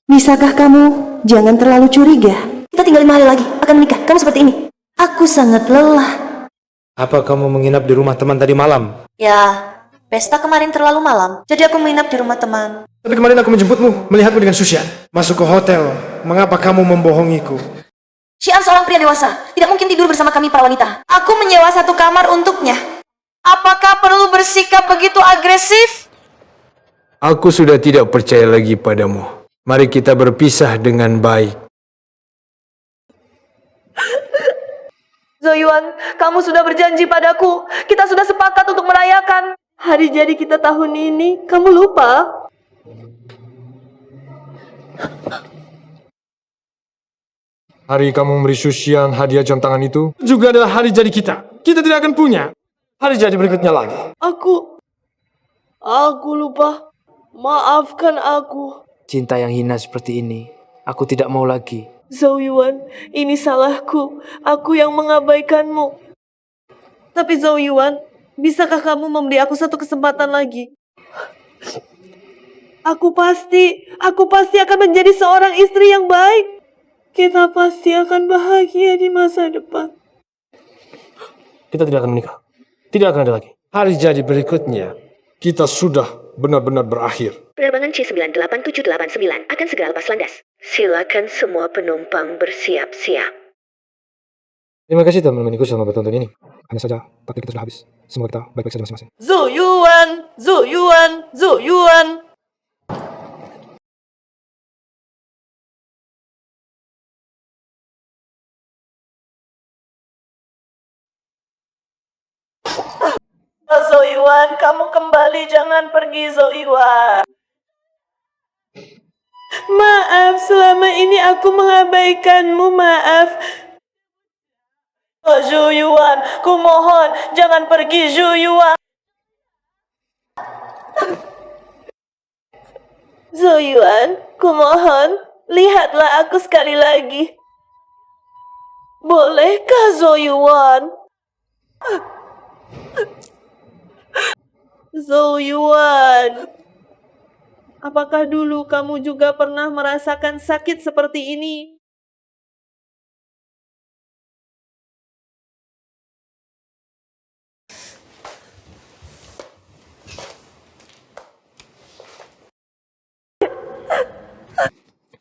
Bisakah kamu jangan terlalu curiga? Kita tinggal 5 hari lagi akan menikah. Kamu seperti ini. Aku sangat lelah. Apa kamu menginap di rumah teman tadi malam? Ya, pesta kemarin terlalu malam. Jadi aku menginap di rumah teman. Tapi kemarin aku menjemputmu, melihatmu dengan Susyan. Masuk ke hotel. Mengapa kamu membohongiku? Xian seorang pria dewasa. Tidak mungkin tidur bersama kami para wanita. Aku menyewa satu kamar untuknya. Apakah perlu bersikap begitu agresif? Aku sudah tidak percaya lagi padamu. Mari kita berpisah dengan baik. Zoyuan, kamu sudah berjanji padaku. Kita sudah sepakat untuk merayakan hari jadi kita tahun ini. Kamu lupa? Hari kamu memberi Susyan hadiah jam tangan itu juga adalah hari jadi kita. Kita tidak akan punya hari jadi berikutnya lagi. Aku lupa. Maafkan aku. Cinta yang hina seperti ini, aku tidak mau lagi. Zoyuan, ini salahku. Aku yang mengabaikanmu. Tapi Zoyuan, bisakah kamu memberi aku satu kesempatan lagi? Aku pasti akan menjadi seorang istri yang baik. Kita pasti akan bahagia di masa depan. Kita tidak akan menikah. Tidak akan ada lagi. Hari jadi berikutnya, kita sudah benar-benar berakhir. Penerbangan C98789 akan segera lepas landas. Silakan semua penumpang bersiap-siap. Terima kasih telah menemaniku selama bertonton ini. Hanya saja, takdir kita sudah habis. Semoga kita baik-baik saja masing-masing. Zoyuan. Zoyuan, kamu kembali, jangan pergi, Zoyuan. Maaf, selama ini aku mengabaikanmu, maaf. Oh, Zoyuan, ku mohon, jangan pergi, Zoyuan. Zoyuan, ku mohon, lihatlah aku sekali lagi. Bolehkah, Zoyuan? Zhou Yuan, apakah dulu kamu juga pernah merasakan sakit seperti ini?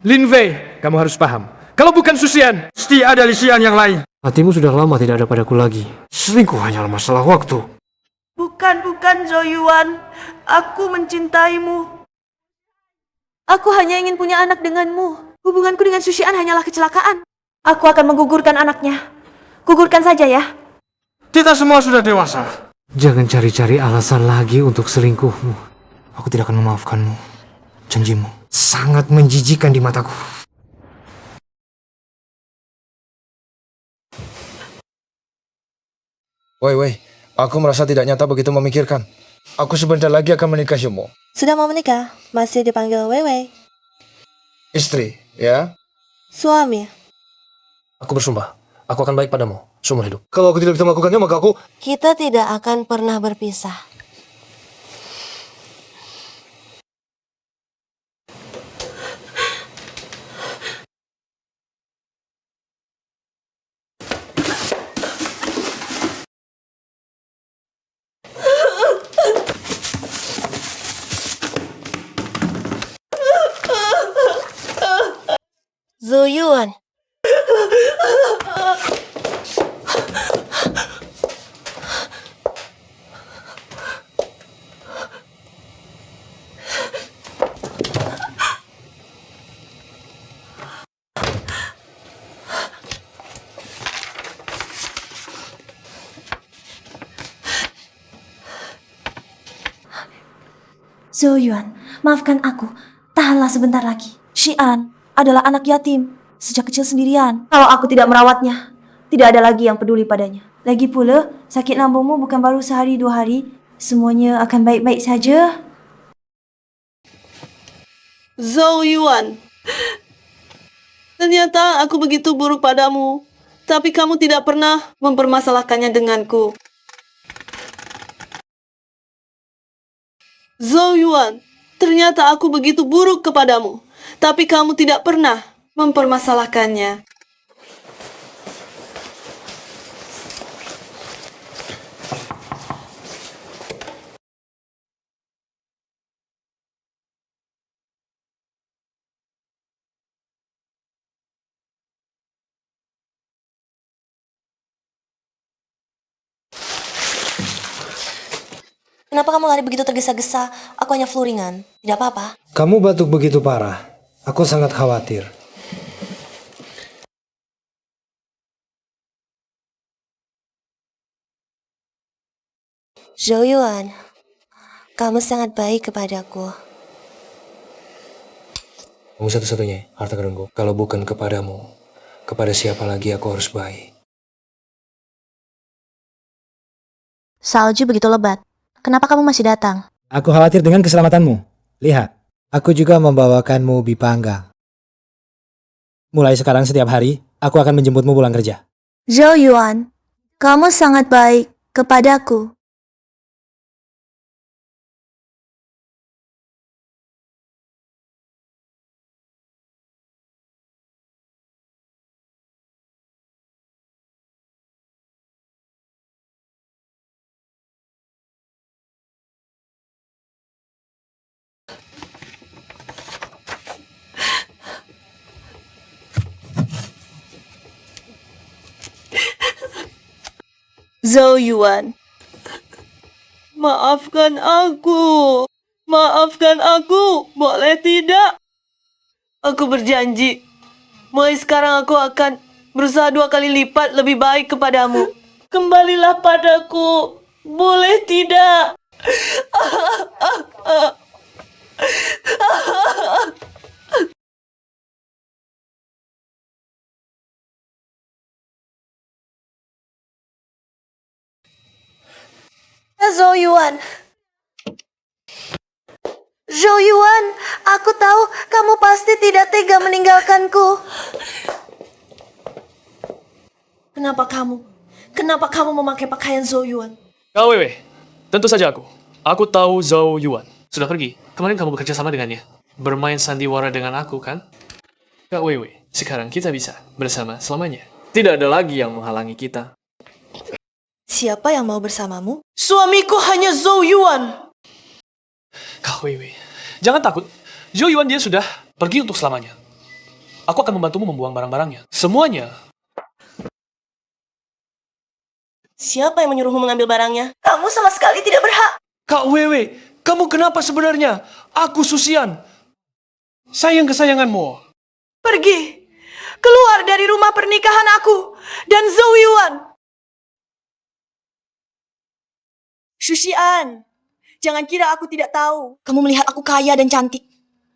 Lin Wei, kamu harus paham. Kalau bukan Susian, pasti ada Lisian yang lain. Hatimu sudah lama tidak ada padaku lagi. Selingkuh hanyalah masalah waktu. Bukan Zhou Yuan, aku mencintaimu. Aku hanya ingin punya anak denganmu. Hubunganku dengan Susian hanyalah kecelakaan. Aku akan menggugurkan anaknya. Gugurkan saja ya. Kita semua sudah dewasa. Jangan cari-cari alasan lagi untuk selingkuhmu. Aku tidak akan memaafkanmu. Janjimu sangat menjijikan di mataku. Wei, aku merasa tidak nyata begitu memikirkan. Aku sebentar lagi akan menikahimu. Sudah mau menikah? Masih dipanggil Weiwei. Istri, ya? Suami. Aku bersumpah, aku akan baik padamu seumur hidup. Kalau aku tidak bisa melakukannya, maka aku... Kita tidak akan pernah berpisah. Zhou Yuan. Zhou Yuan, maafkan aku. Tahanlah sebentar lagi. Xian adalah anak yatim, sejak kecil sendirian. Kalau aku tidak merawatnya, tidak ada lagi yang peduli padanya. Lagi pula, sakit lambungmu bukan baru sehari dua hari. Semuanya akan baik-baik saja. Zhou Yuan, ternyata aku begitu buruk padamu, tapi kamu tidak pernah mempermasalahkannya denganku. Zhou Yuan, ternyata aku begitu buruk kepadamu, tapi kamu tidak pernah mempermasalahkannya. Kenapa kamu lari begitu tergesa-gesa? Aku hanya flu ringan. Tidak apa-apa. Kamu batuk begitu parah. Aku sangat khawatir. Zhou Yuan, kamu sangat baik kepadaku. Kamu satu-satunya harta karunku. Kalau bukan kepadamu, kepada siapa lagi aku harus baik? Salju begitu lebat. Kenapa kamu masih datang? Aku khawatir dengan keselamatanmu. Lihat, aku juga membawakanmu ubi panggang. Mulai sekarang setiap hari, aku akan menjemputmu pulang kerja. Zhou Yuan, kamu sangat baik kepadaku. Zhou Yuan, maafkan aku. Maafkan aku, boleh tidak? Aku berjanji, mulai sekarang aku akan berusaha 2 kali lipat lebih baik kepadamu. Kembalilah padaku, boleh tidak? Zhou Yuan. Zhou Yuan, aku tahu kamu pasti tidak tega meninggalkanku. Kenapa kamu memakai pakaian Zhou Yuan? Kau Wewe, tentu saja aku. Aku tahu Zhou Yuan. Sudah pergi. Kemarin kamu bekerja sama dengannya. Bermain sandiwara dengan aku, kan? Kak Weiwei, sekarang kita bisa bersama selamanya. Tidak ada lagi yang menghalangi kita. Siapa yang mau bersamamu? Suamiku hanya Zhou Yuan. Kak Weiwei, jangan takut. Zhou Yuan dia sudah pergi untuk selamanya. Aku akan membantumu membuang barang-barangnya. Semuanya. Siapa yang menyuruhmu mengambil barangnya? Kamu sama sekali tidak berhak. Kak Weiwei, kamu kenapa sebenarnya? Aku Susian. Sayang kesayanganmu. Pergi. Keluar dari rumah pernikahan aku dan Zhou Yuan. Shushian, jangan kira aku tidak tahu. Kamu melihat aku kaya dan cantik,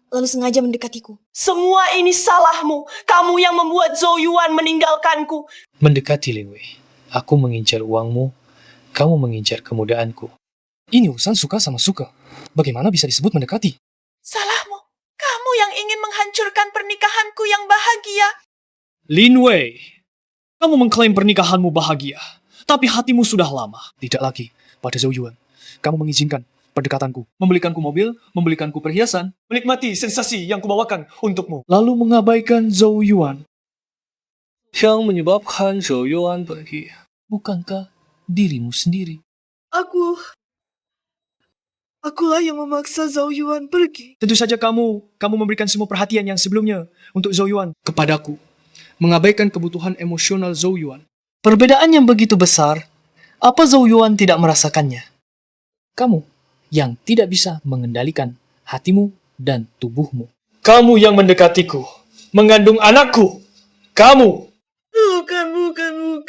lalu sengaja mendekatiku. Semua ini salahmu. Kamu yang membuat Zhou Yuan meninggalkanku. Mendekati Lin Wei. Aku mengincar uangmu, kamu mengincar kemudaanku. Ini urusan suka sama suka. Bagaimana bisa disebut mendekati? Salahmu. Kamu yang ingin menghancurkan pernikahanku yang bahagia. Lin Wei, kamu mengklaim pernikahanmu bahagia, tapi hatimu sudah lama. Tidak lagi. Pada Zhou Yuan, kamu mengizinkan pendekatanku, membelikanku mobil, membelikanku perhiasan, Menikmati sensasi yang kubawakan untukmu. lalu mengabaikan Zhou Yuan. Yang menyebabkan Zhou Yuan pergi, bukankah dirimu sendiri? Akulah yang memaksa Zhou Yuan pergi. Tentu saja kamu memberikan semua perhatian yang sebelumnya untuk Zhou Yuan kepadaku, mengabaikan kebutuhan emosional Zhou Yuan. Perbedaan yang begitu besar, apa Zhou Yuan tidak merasakannya? Kamu yang tidak bisa mengendalikan hatimu dan tubuhmu. Kamu yang mendekatiku, mengandung anakku. Kamu. Bukan.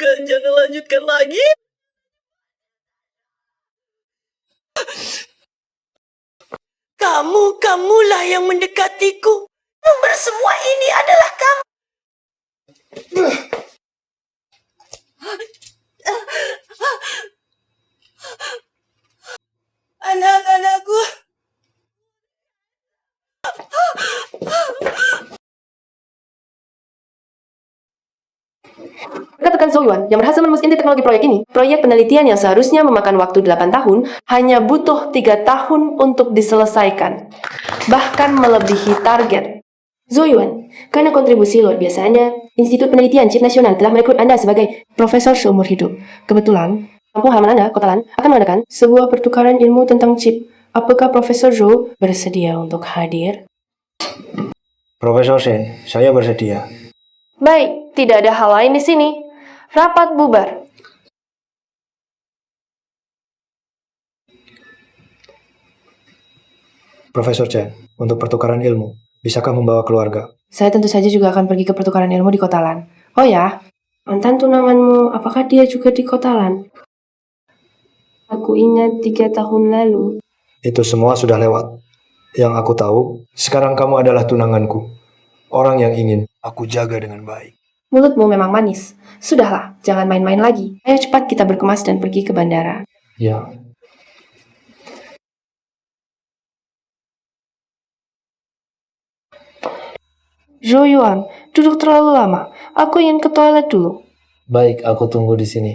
Jangan lanjutkan lagi. Kamulah yang mendekatiku. Sumber semua ini adalah kamu. Anak-anakku. Katakan Zhou Yuan yang berhasil menemukan teknologi proyek ini. Proyek penelitian yang seharusnya memakan waktu 8 tahun, hanya butuh 3 tahun untuk diselesaikan. Bahkan melebihi target. Zhou Yuan, karena kontribusi luar biasa Anda, Institut Penelitian Chip Nasional telah merekrut Anda sebagai profesor seumur hidup. Kebetulan, kampung halaman Anda, Kota Lan, akan mengadakan sebuah pertukaran ilmu tentang chip. Apakah Profesor Zhou bersedia untuk hadir? Profesor Shen, saya bersedia. Baik, tidak ada hal lain di sini. Rapat bubar. Profesor Chen, untuk pertukaran ilmu, bisakah membawa keluarga? Saya tentu saja juga akan pergi ke pertukaran ilmu di Kota Lan. Oh ya, mantan tunanganmu, apakah dia juga di Kota Lan? Aku ingat 3 tahun lalu. Itu semua sudah lewat. Yang aku tahu, sekarang kamu adalah tunanganku. Orang yang ingin aku jaga dengan baik. Mulutmu memang manis. Sudahlah, jangan main-main lagi. Ayo cepat kita berkemas dan pergi ke bandara. Ya. Zhou Yuan, duduk terlalu lama. Aku ingin ke toilet dulu. Baik, aku tunggu di sini.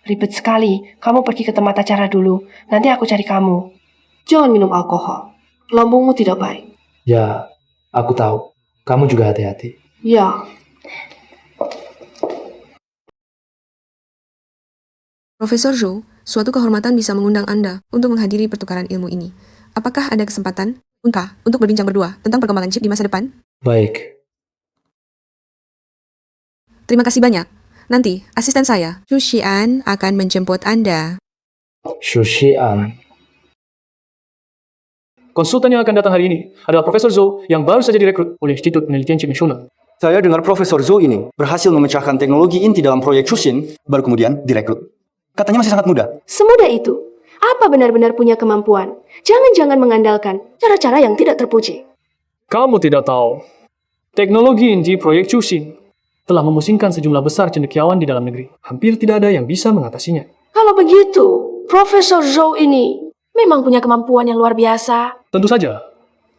Ribet sekali. Kamu pergi ke tempat acara dulu. Nanti aku cari kamu. Jangan minum alkohol. Lambungmu tidak baik. Ya, aku tahu. Kamu juga hati-hati. Ya. Profesor Zhou, suatu kehormatan bisa mengundang Anda untuk menghadiri pertukaran ilmu ini. Apakah ada kesempatan untuk berbincang berdua tentang perkembangan chip di masa depan? Baik. Terima kasih banyak. Nanti, asisten saya, Xu Xian, akan menjemput Anda. Xu Xian. Konsultan yang akan datang hari ini adalah Profesor Zhou yang baru saja direkrut oleh Institut Penelitian Chip Nasional. Saya dengar Profesor Zhou ini berhasil memecahkan teknologi inti dalam proyek Shushin, baru kemudian direkrut. Katanya masih sangat muda. Semudah itu. Apa benar-benar punya kemampuan? Jangan-jangan mengandalkan cara-cara yang tidak terpuji. Kamu tidak tahu, teknologi inti proyek Shushin telah memusingkan sejumlah besar cendekiawan di dalam negeri. Hampir tidak ada yang bisa mengatasinya. Kalau begitu, Profesor Zhou ini memang punya kemampuan yang luar biasa. Tentu saja,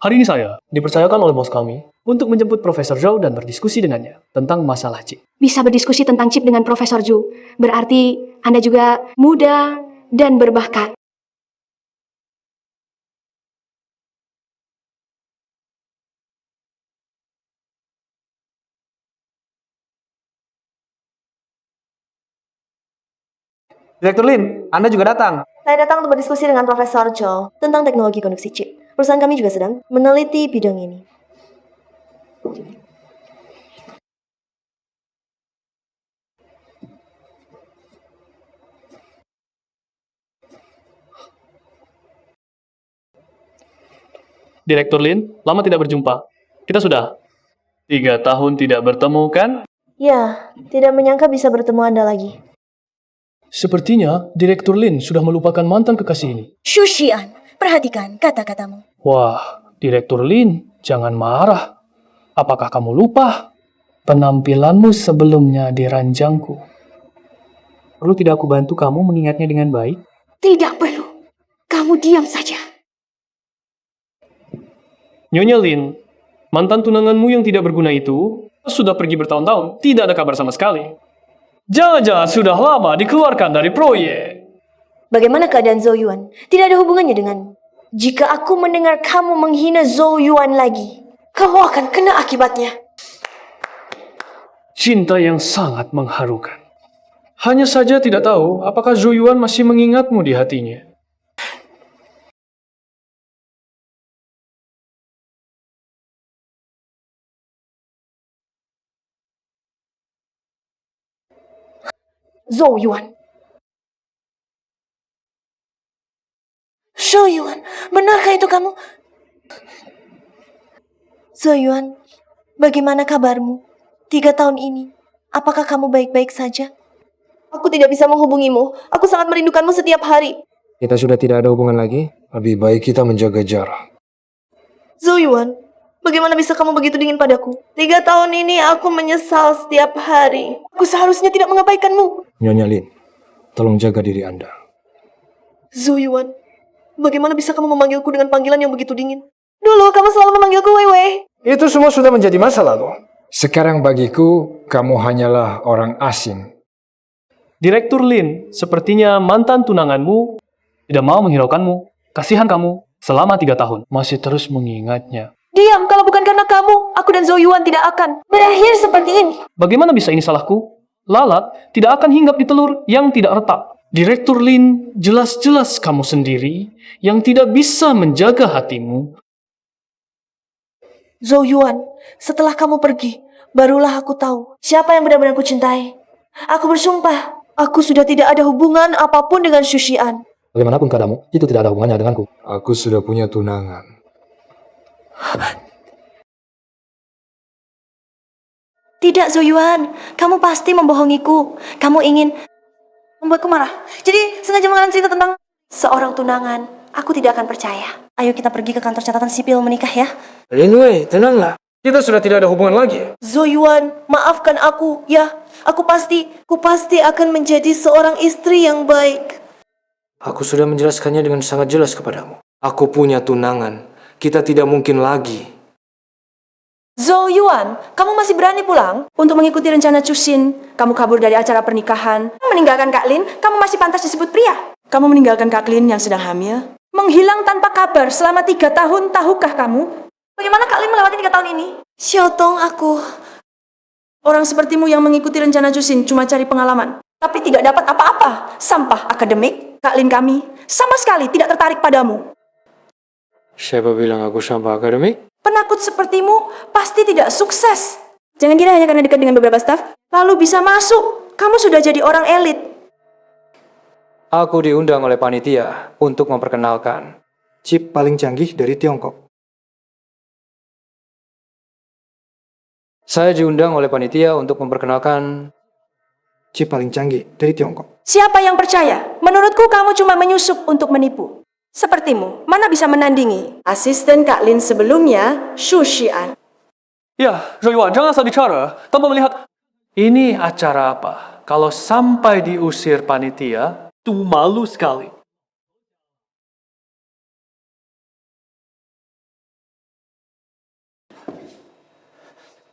hari ini saya dipercayakan oleh bos kami untuk menjemput Profesor Zhou dan berdiskusi dengannya tentang masalah chip. Bisa berdiskusi tentang chip dengan Profesor Zhou. Berarti Anda juga muda dan berbakat. Direktur Lin, Anda juga datang. Saya datang untuk berdiskusi dengan Profesor Joe tentang teknologi konduksi chip. Perusahaan kami juga sedang meneliti bidang ini. Direktur Lin, lama tidak berjumpa. Kita sudah 3 tahun tidak bertemu, kan? Ya, tidak menyangka bisa bertemu Anda lagi. Sepertinya Direktur Lin sudah melupakan mantan kekasih ini. Shushian, perhatikan kata-katamu. Wah, Direktur Lin, jangan marah. Apakah kamu lupa penampilanmu sebelumnya di ranjangku? Perlu tidak aku bantu kamu mengingatnya dengan baik? Tidak perlu. Kamu diam saja. Nyonya Lin, mantan tunanganmu yang tidak berguna itu sudah pergi bertahun-tahun, tidak ada kabar sama sekali. Jangan-jangan sudah lama dikeluarkan dari proyek. Bagaimana keadaan Zhou Yuan? Tidak ada hubungannya denganmu. Jika aku mendengar kamu menghina Zhou Yuan lagi, kamu akan kena akibatnya. Cinta yang sangat mengharukan. Hanya saja tidak tahu apakah Zhou Yuan masih mengingatmu di hatinya. Zhou Yuan. Zhou Yuan, benarkah itu kamu? Zhou Yuan, bagaimana kabarmu? 3 tahun ini, apakah kamu baik-baik saja? Aku tidak bisa menghubungimu. Aku sangat merindukanmu setiap hari. Kita sudah tidak ada hubungan lagi. Lebih baik kita menjaga jarak. Zhou Yuan, bagaimana bisa kamu begitu dingin padaku? 3 tahun ini aku menyesal setiap hari. Aku seharusnya tidak mengabaikanmu. Nyonya Lin, tolong jaga diri Anda. Zhou Yuan, bagaimana bisa kamu memanggilku dengan panggilan yang begitu dingin? Dulu kamu selalu memanggilku Wei Wei. Itu semua sudah menjadi masa lalu. Sekarang bagiku, kamu hanyalah orang asing. Direktur Lin, sepertinya mantan tunanganmu tidak mau menghiraukanmu. Kasihan kamu, selama 3 tahun masih terus mengingatnya. Diam, kalau bukan karena kamu, aku dan Zhou Yuan tidak akan berakhir seperti ini. Bagaimana bisa ini salahku? Lalat tidak akan hinggap di telur yang tidak retak. Direktur Lin, jelas-jelas kamu sendiri yang tidak bisa menjaga hatimu. Zhou Yuan, setelah kamu pergi, barulah aku tahu siapa yang benar-benar ku cintai. Aku bersumpah, aku sudah tidak ada hubungan apapun dengan Shushian. Bagaimanapun keadaanmu, itu tidak ada hubungannya denganku. Aku sudah punya tunangan. Tidak, Zhou Yuan, kamu pasti membohongiku. Kamu ingin membuatku marah. Jadi sengaja mengarang cerita tentang seorang tunangan. Aku tidak akan percaya. Ayo kita pergi ke kantor catatan sipil menikah ya. Lin Wei, tenanglah. Kita sudah tidak ada hubungan lagi. Zhou Yuan, maafkan aku. Ya, aku pasti akan menjadi seorang istri yang baik. Aku sudah menjelaskannya dengan sangat jelas kepadamu. Aku punya tunangan. Kita tidak mungkin lagi. Zhou Yuan, kamu masih berani pulang untuk mengikuti rencana Cusin? Kamu kabur dari acara pernikahan, meninggalkan Kak Lin, kamu masih pantas disebut pria. Kamu meninggalkan Kak Lin yang sedang hamil, menghilang tanpa kabar selama 3 tahun, tahukah kamu? Bagaimana Kak Lin melewati 3 tahun ini? Xiaotong, aku. Orang sepertimu yang mengikuti rencana Cusin cuma cari pengalaman, tapi tidak dapat apa-apa. Sampah akademik, Kak Lin kami sama sekali tidak tertarik padamu. Siapa bilang aku sampah akademik? Penakut sepertimu pasti tidak sukses. Jangan kira hanya karena dekat dengan beberapa staf, lalu bisa masuk. Kamu sudah jadi orang elit. Aku diundang oleh panitia untuk memperkenalkan Chip paling canggih dari Tiongkok. Saya diundang oleh panitia untuk memperkenalkan Chip paling canggih dari Tiongkok. Siapa yang percaya? Menurutku kamu cuma menyusup untuk menipu. Sepertimu, mana bisa menandingi asisten Kak Lin sebelumnya, Shushian. Ya, Zhou Yuan, jangan asal bicara tanpa melihat ini acara apa. Kalau sampai diusir panitia, itu malu sekali.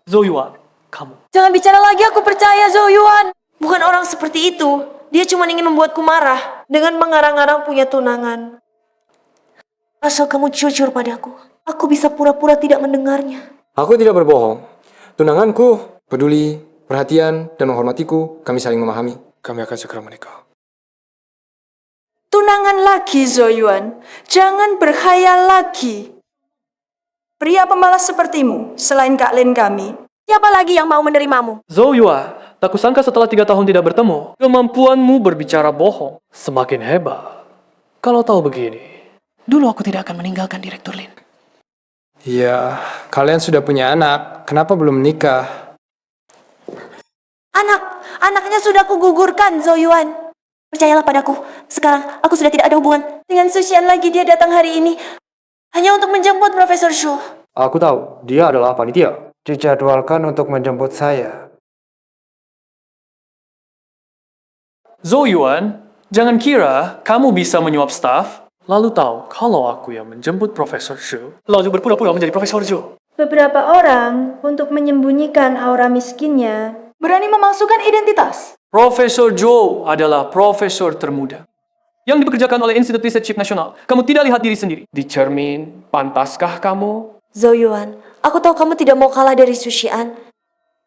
Zhou Yuan, kamu. Jangan bicara lagi, aku percaya Zhou Yuan. Bukan orang seperti itu. Dia cuma ingin membuatku marah dengan mengarang-arang punya tunangan. Asal kamu jujur padaku, aku bisa pura-pura tidak mendengarnya. Aku tidak berbohong. Tunanganku peduli, perhatian, dan menghormatiku. Kami saling memahami. Kami akan segera menikah. Tunangan lagi, Zoyuan. Jangan berkhayal lagi. Pria pemalas sepertimu, selain Kak Lin kami, Siapa lagi yang mau menerimamu? Zhou Yuan, tak kusangka setelah 3 tahun tidak bertemu, kemampuanmu berbicara bohong semakin hebat. Kalau tahu begini, dulu aku tidak akan meninggalkan Direktur Lin. Ya, kalian sudah punya anak. Kenapa belum nikah? Anaknya sudah kugugurkan, Zoyuan. Percayalah padaku, sekarang aku sudah tidak ada hubungan dengan Sushian lagi. Dia datang hari ini hanya untuk menjemput Profesor Zhou. Aku tahu, dia adalah panitia. Dijadwalkan untuk menjemput saya. Zhou Yuan, jangan kira kamu bisa menyuap staf, lalu tahu kalau aku yang menjemput Profesor Zhou, lalu berpura-pura menjadi Profesor Zhou. beberapa orang untuk menyembunyikan aura miskinnya berani memalsukan identitas. Profesor Zhou adalah profesor termuda yang dipekerjakan oleh Institut Riset Chip Nasional. Kamu tidak lihat diri sendiri. Di cermin, pantaskah kamu? Zoyuan, aku tahu kamu tidak mau kalah dari Sushian.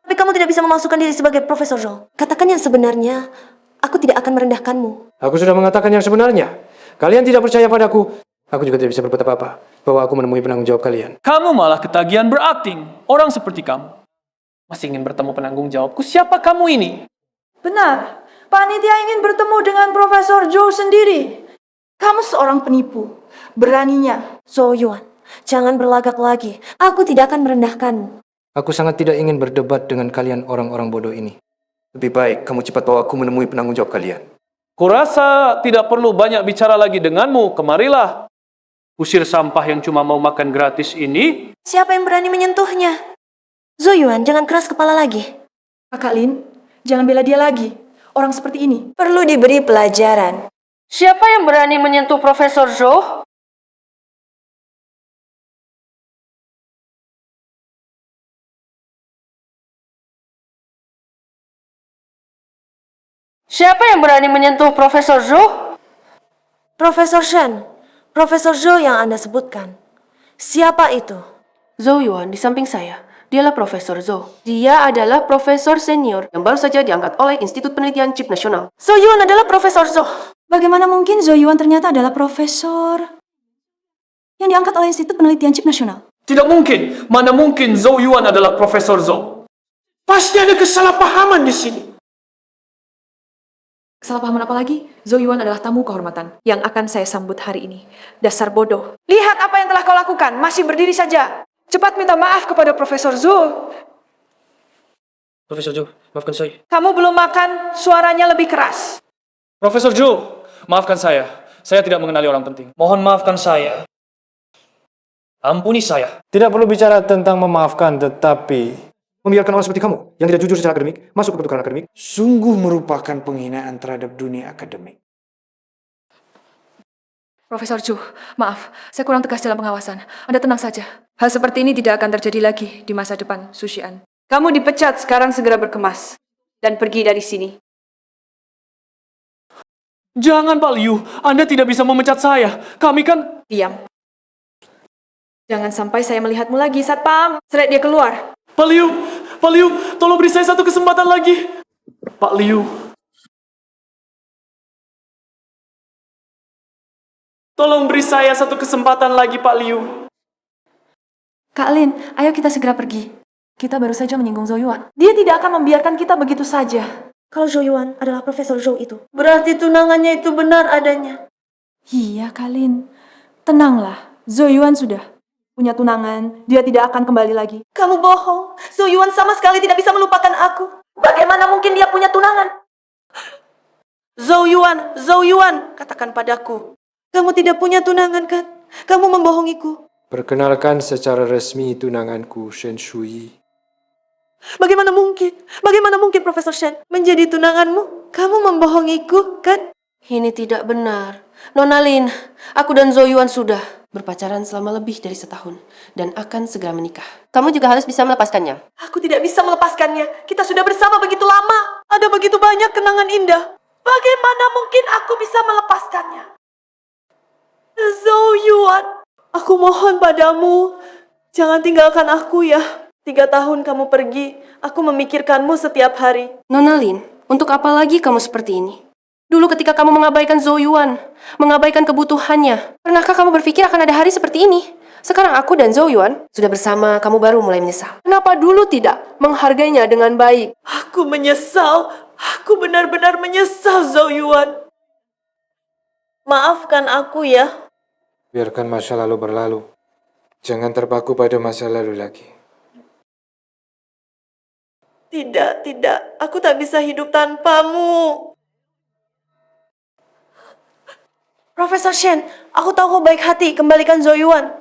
Tapi kamu tidak bisa memasukkan diri sebagai Profesor Zhou. Katakan yang sebenarnya, aku tidak akan merendahkanmu. Aku sudah mengatakan yang sebenarnya. Kalian tidak percaya padaku. Aku juga tidak bisa berbuat apa-apa bahwa aku menemui penanggung jawab kalian. Kamu malah ketagihan berakting. Orang seperti kamu masih ingin bertemu penanggung jawabku. Siapa kamu ini? Benar, panitia ingin bertemu dengan Profesor Zhou sendiri. Kamu seorang penipu. Beraninya. Zoyuan, jangan berlagak lagi. Aku tidak akan merendahkanmu. Aku sangat tidak ingin berdebat dengan kalian orang-orang bodoh ini. Lebih baik kamu cepat bawa aku menemui penanggung jawab kalian. Kurasa tidak perlu banyak bicara lagi denganmu. Kemarilah. Usir sampah yang cuma mau makan gratis ini. Siapa yang berani menyentuhnya? Zoyuan, jangan keras kepala lagi. Kakak Lin, jangan bela dia lagi. Orang seperti ini perlu diberi pelajaran. Siapa yang berani menyentuh Profesor Zhou? Siapa yang berani menyentuh Profesor Zhou? Profesor Shen, Profesor Zhou yang Anda sebutkan. Siapa itu? Zhou Yuan di samping saya. Dialah Profesor Zhou. Dia adalah profesor senior yang baru saja diangkat oleh Institut Penelitian Chip Nasional. Zoyuan adalah Profesor Zhou. Bagaimana mungkin Zoyuan ternyata adalah profesor yang diangkat oleh Institut Penelitian Chip Nasional? Tidak mungkin. Mana mungkin Zhou Yuan adalah Profesor Zhou? Pasti ada kesalahpahaman di sini. Kesalahpahaman apa lagi? Zhou Yuan adalah tamu kehormatan yang akan saya sambut hari ini. Dasar bodoh. Lihat apa yang telah kau lakukan, masih berdiri saja. Cepat minta maaf kepada Profesor Zhou. Profesor Zhou, maafkan saya. Kamu belum makan, suaranya lebih keras. Profesor Zhou, maafkan saya. Saya tidak mengenali orang penting. Mohon maafkan saya. Ampuni saya. Tidak perlu bicara tentang memaafkan, tetapi membiarkan orang seperti kamu yang tidak jujur secara akademik masuk ke pertukaran akademik sungguh merupakan penghinaan terhadap dunia akademik. Profesor Zhou, maaf, saya kurang tegas dalam pengawasan. Anda tenang saja. Hal seperti ini tidak akan terjadi lagi di masa depan, Sushian. Kamu dipecat, sekarang segera berkemas. Dan pergi dari sini. Jangan Pak Liu, Anda tidak bisa memecat saya. Kami kan... Diam. Jangan sampai saya melihatmu lagi, Satpam. Seret dia keluar. Pak Liu, tolong beri saya satu kesempatan lagi. Pak Liu. Tolong beri saya satu kesempatan lagi, Pak Liu. Kak Lin, ayo kita segera pergi. Kita baru saja menyinggung Zoyuan. Dia tidak akan membiarkan kita begitu saja. Kalau Zoyuan adalah Profesor Zhou itu, berarti tunangannya itu benar adanya. Iya, Kak Lin. Tenanglah, Zoyuan sudah punya tunangan. Dia tidak akan kembali lagi. Kamu bohong. Zoyuan sama sekali tidak bisa melupakan aku. Bagaimana mungkin dia punya tunangan? Zoyuan, katakan padaku. Kamu tidak punya tunangan kan? Kamu membohongiku. Perkenalkan secara resmi tunanganku, Shen Shui. Bagaimana mungkin? Bagaimana mungkin Profesor Shen menjadi tunanganmu? Kamu membohongiku kan? Ini tidak benar. Nona Lin, aku dan Zoyuan sudah berpacaran selama lebih dari setahun dan akan segera menikah. Kamu juga harus bisa melepaskannya. Aku tidak bisa melepaskannya. Kita sudah bersama begitu lama. Ada begitu banyak kenangan indah. Bagaimana mungkin aku bisa melepaskannya? Zoyuan, aku mohon padamu, jangan tinggalkan aku ya. 3 tahun kamu pergi, aku memikirkanmu setiap hari. Nona Lin, untuk apa lagi kamu seperti ini? Dulu ketika kamu mengabaikan Zhou Yuan, mengabaikan kebutuhannya, pernahkah kamu berpikir akan ada hari seperti ini? Sekarang aku dan Zhou Yuan sudah bersama, kamu baru mulai menyesal. Kenapa dulu tidak menghargainya dengan baik? Aku menyesal. Aku benar-benar menyesal, Zhou Yuan. Maafkan aku ya. Biarkan masa lalu berlalu. Jangan terpaku pada masa lalu lagi. Tidak. Aku tak bisa hidup tanpamu. Profesor Shen, aku tahu kau baik hati, kembalikan Zhou Yuan.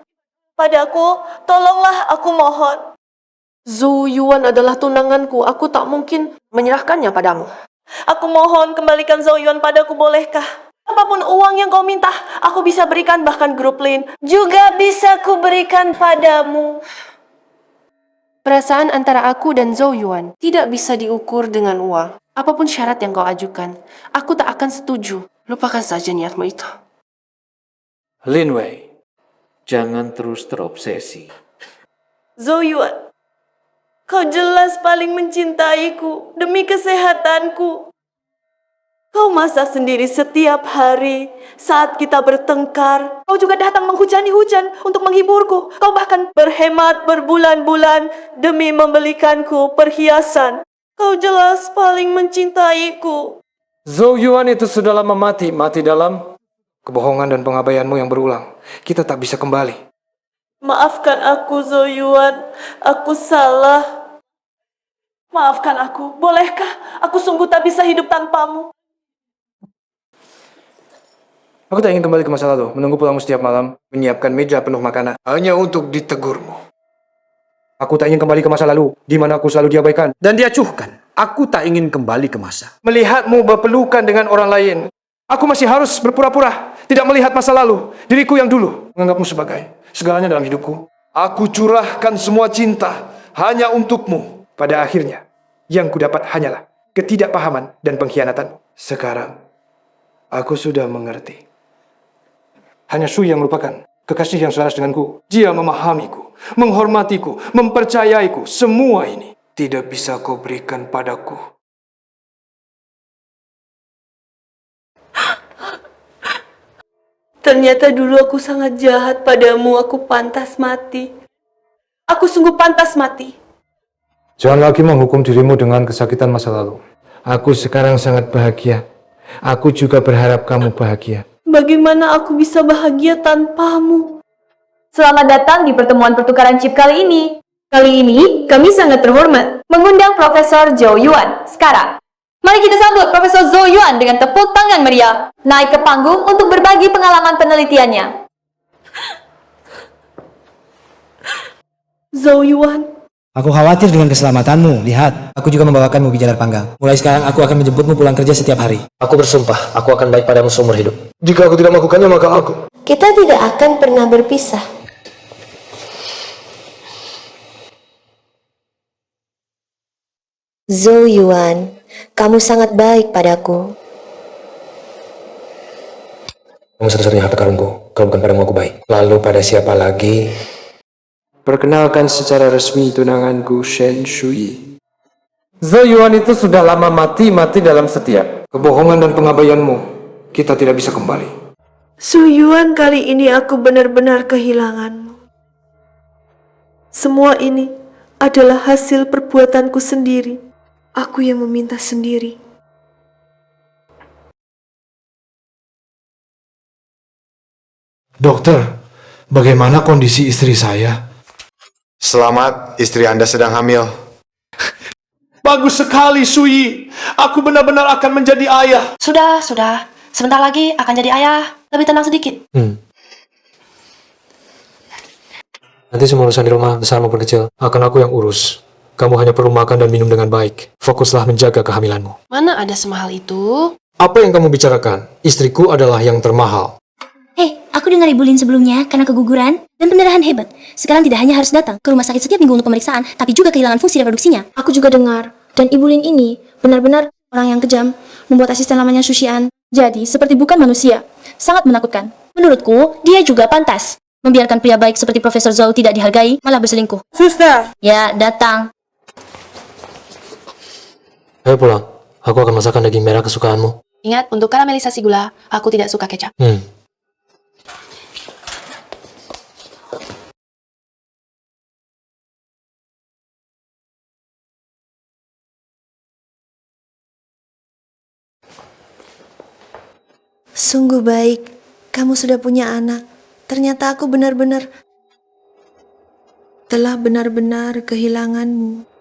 Padaku, tolonglah, aku mohon. Zhou Yuan adalah tunanganku, aku tak mungkin menyerahkannya padamu. Aku mohon, kembalikan Zhou Yuan padaku, bolehkah? Apapun uang yang kau minta, aku bisa berikan, bahkan grup Lin juga bisa ku berikan padamu. Perasaan antara aku dan Zhou Yuan tidak bisa diukur dengan uang. Apapun syarat yang kau ajukan, aku tak akan setuju. Lupakan saja niatmu itu. Lin Wei, jangan terus terobsesi. Zhou Yuan, kau jelas paling mencintaiku demi kesehatanku. Kau masak sendiri setiap hari saat kita bertengkar. Kau juga datang menghujani hujan untuk menghiburku. Kau bahkan berhemat berbulan-bulan demi membelikanku perhiasan. Kau jelas paling mencintaiku. Zhou Yuan itu sudah lama mati dalam kebohongan dan pengabaianmu yang berulang. Kita tak bisa kembali. Maafkan aku, Zhou Yuan. Aku salah. Maafkan aku. Bolehkah? Aku sungguh tak bisa hidup tanpamu. Aku tak ingin kembali ke masa lalu, menunggu pulangmu setiap malam, menyiapkan meja penuh makanan, hanya untuk ditegurmu. Aku tak ingin kembali ke masa lalu, di mana aku selalu diabaikan dan diacuhkan. Aku tak ingin kembali ke masa melihatmu berpelukan dengan orang lain. Aku masih harus berpura-pura, tidak melihat masa lalu, diriku yang dulu, menganggapmu sebagai segalanya dalam hidupku. Aku curahkan semua cinta hanya untukmu. Pada akhirnya, yang kudapat hanyalah ketidakpahaman dan pengkhianatanmu. Sekarang, aku sudah mengerti. Hanya Sui yang merupakan kekasih yang selaras denganku. Dia memahamiku, menghormatiku, mempercayaiku. Semua ini tidak bisa kau berikan padaku. Ternyata dulu aku sangat jahat padamu. Aku pantas mati. Aku sungguh pantas mati. Jangan lagi menghukum dirimu dengan kesakitan masa lalu. Aku sekarang sangat bahagia. Aku juga berharap kamu bahagia. Bagaimana aku bisa bahagia tanpamu? Selamat datang di pertemuan pertukaran chip kali ini. Kali ini, kami sangat terhormat mengundang Profesor Zhou Yuan sekarang. Mari kita sambut Profesor Zhou Yuan dengan tepuk tangan meriah. Naik ke panggung untuk berbagi pengalaman penelitiannya. Zhou Yuan. Aku khawatir dengan keselamatanmu. Lihat, aku juga membawakanmu ubi jalar panggang. Mulai sekarang aku akan menjemputmu pulang kerja setiap hari. Aku bersumpah, aku akan baik padamu seumur hidup. Jika aku tidak melakukannya, maka aku... Kita tidak akan pernah berpisah. Zhou Yuan, kamu sangat baik padaku. Kamu satu-satunya harta karunku. Kalau bukan padamu aku baik. Lalu pada siapa lagi? Perkenalkan secara resmi tunanganku Shen Shui. Zhou Yuan itu sudah lama mati dalam setiap kebohongan dan pengabaianmu. Kita tidak bisa kembali. Zhou Yuan, kali ini aku benar-benar kehilanganmu. Semua ini adalah hasil perbuatanku sendiri. Aku yang meminta sendiri. Dokter, bagaimana kondisi istri saya? Selamat, istri Anda sedang hamil. Bagus sekali, Sui. Aku benar-benar akan menjadi ayah. Sudah. Sebentar lagi akan jadi ayah. Lebih tenang sedikit. Nanti semua urusan di rumah, besar maupun kecil, akan aku yang urus. Kamu hanya perlu makan dan minum dengan baik. Fokuslah menjaga kehamilanmu. Mana ada semahal itu? Apa yang kamu bicarakan? Istriku adalah yang termahal. Hei, aku dengar Ibu Lin sebelumnya karena keguguran dan pendarahan hebat. Sekarang tidak hanya harus datang ke rumah sakit setiap minggu untuk pemeriksaan, tapi juga kehilangan fungsi reproduksinya. Aku juga dengar, dan Ibu Lin ini benar-benar orang yang kejam, membuat asisten lamanya Sushian. Jadi, seperti bukan manusia. Sangat menakutkan. Menurutku, dia juga pantas membiarkan pria baik seperti Profesor Zhou tidak dihargai, malah berselingkuh. Suster! Ya, datang. Ayo pulang. Aku akan masakan daging merah kesukaanmu. Ingat, untuk karamelisasi gula, aku tidak suka kecap. Sungguh baik, kamu sudah punya anak. Ternyata aku telah benar-benar kehilanganmu.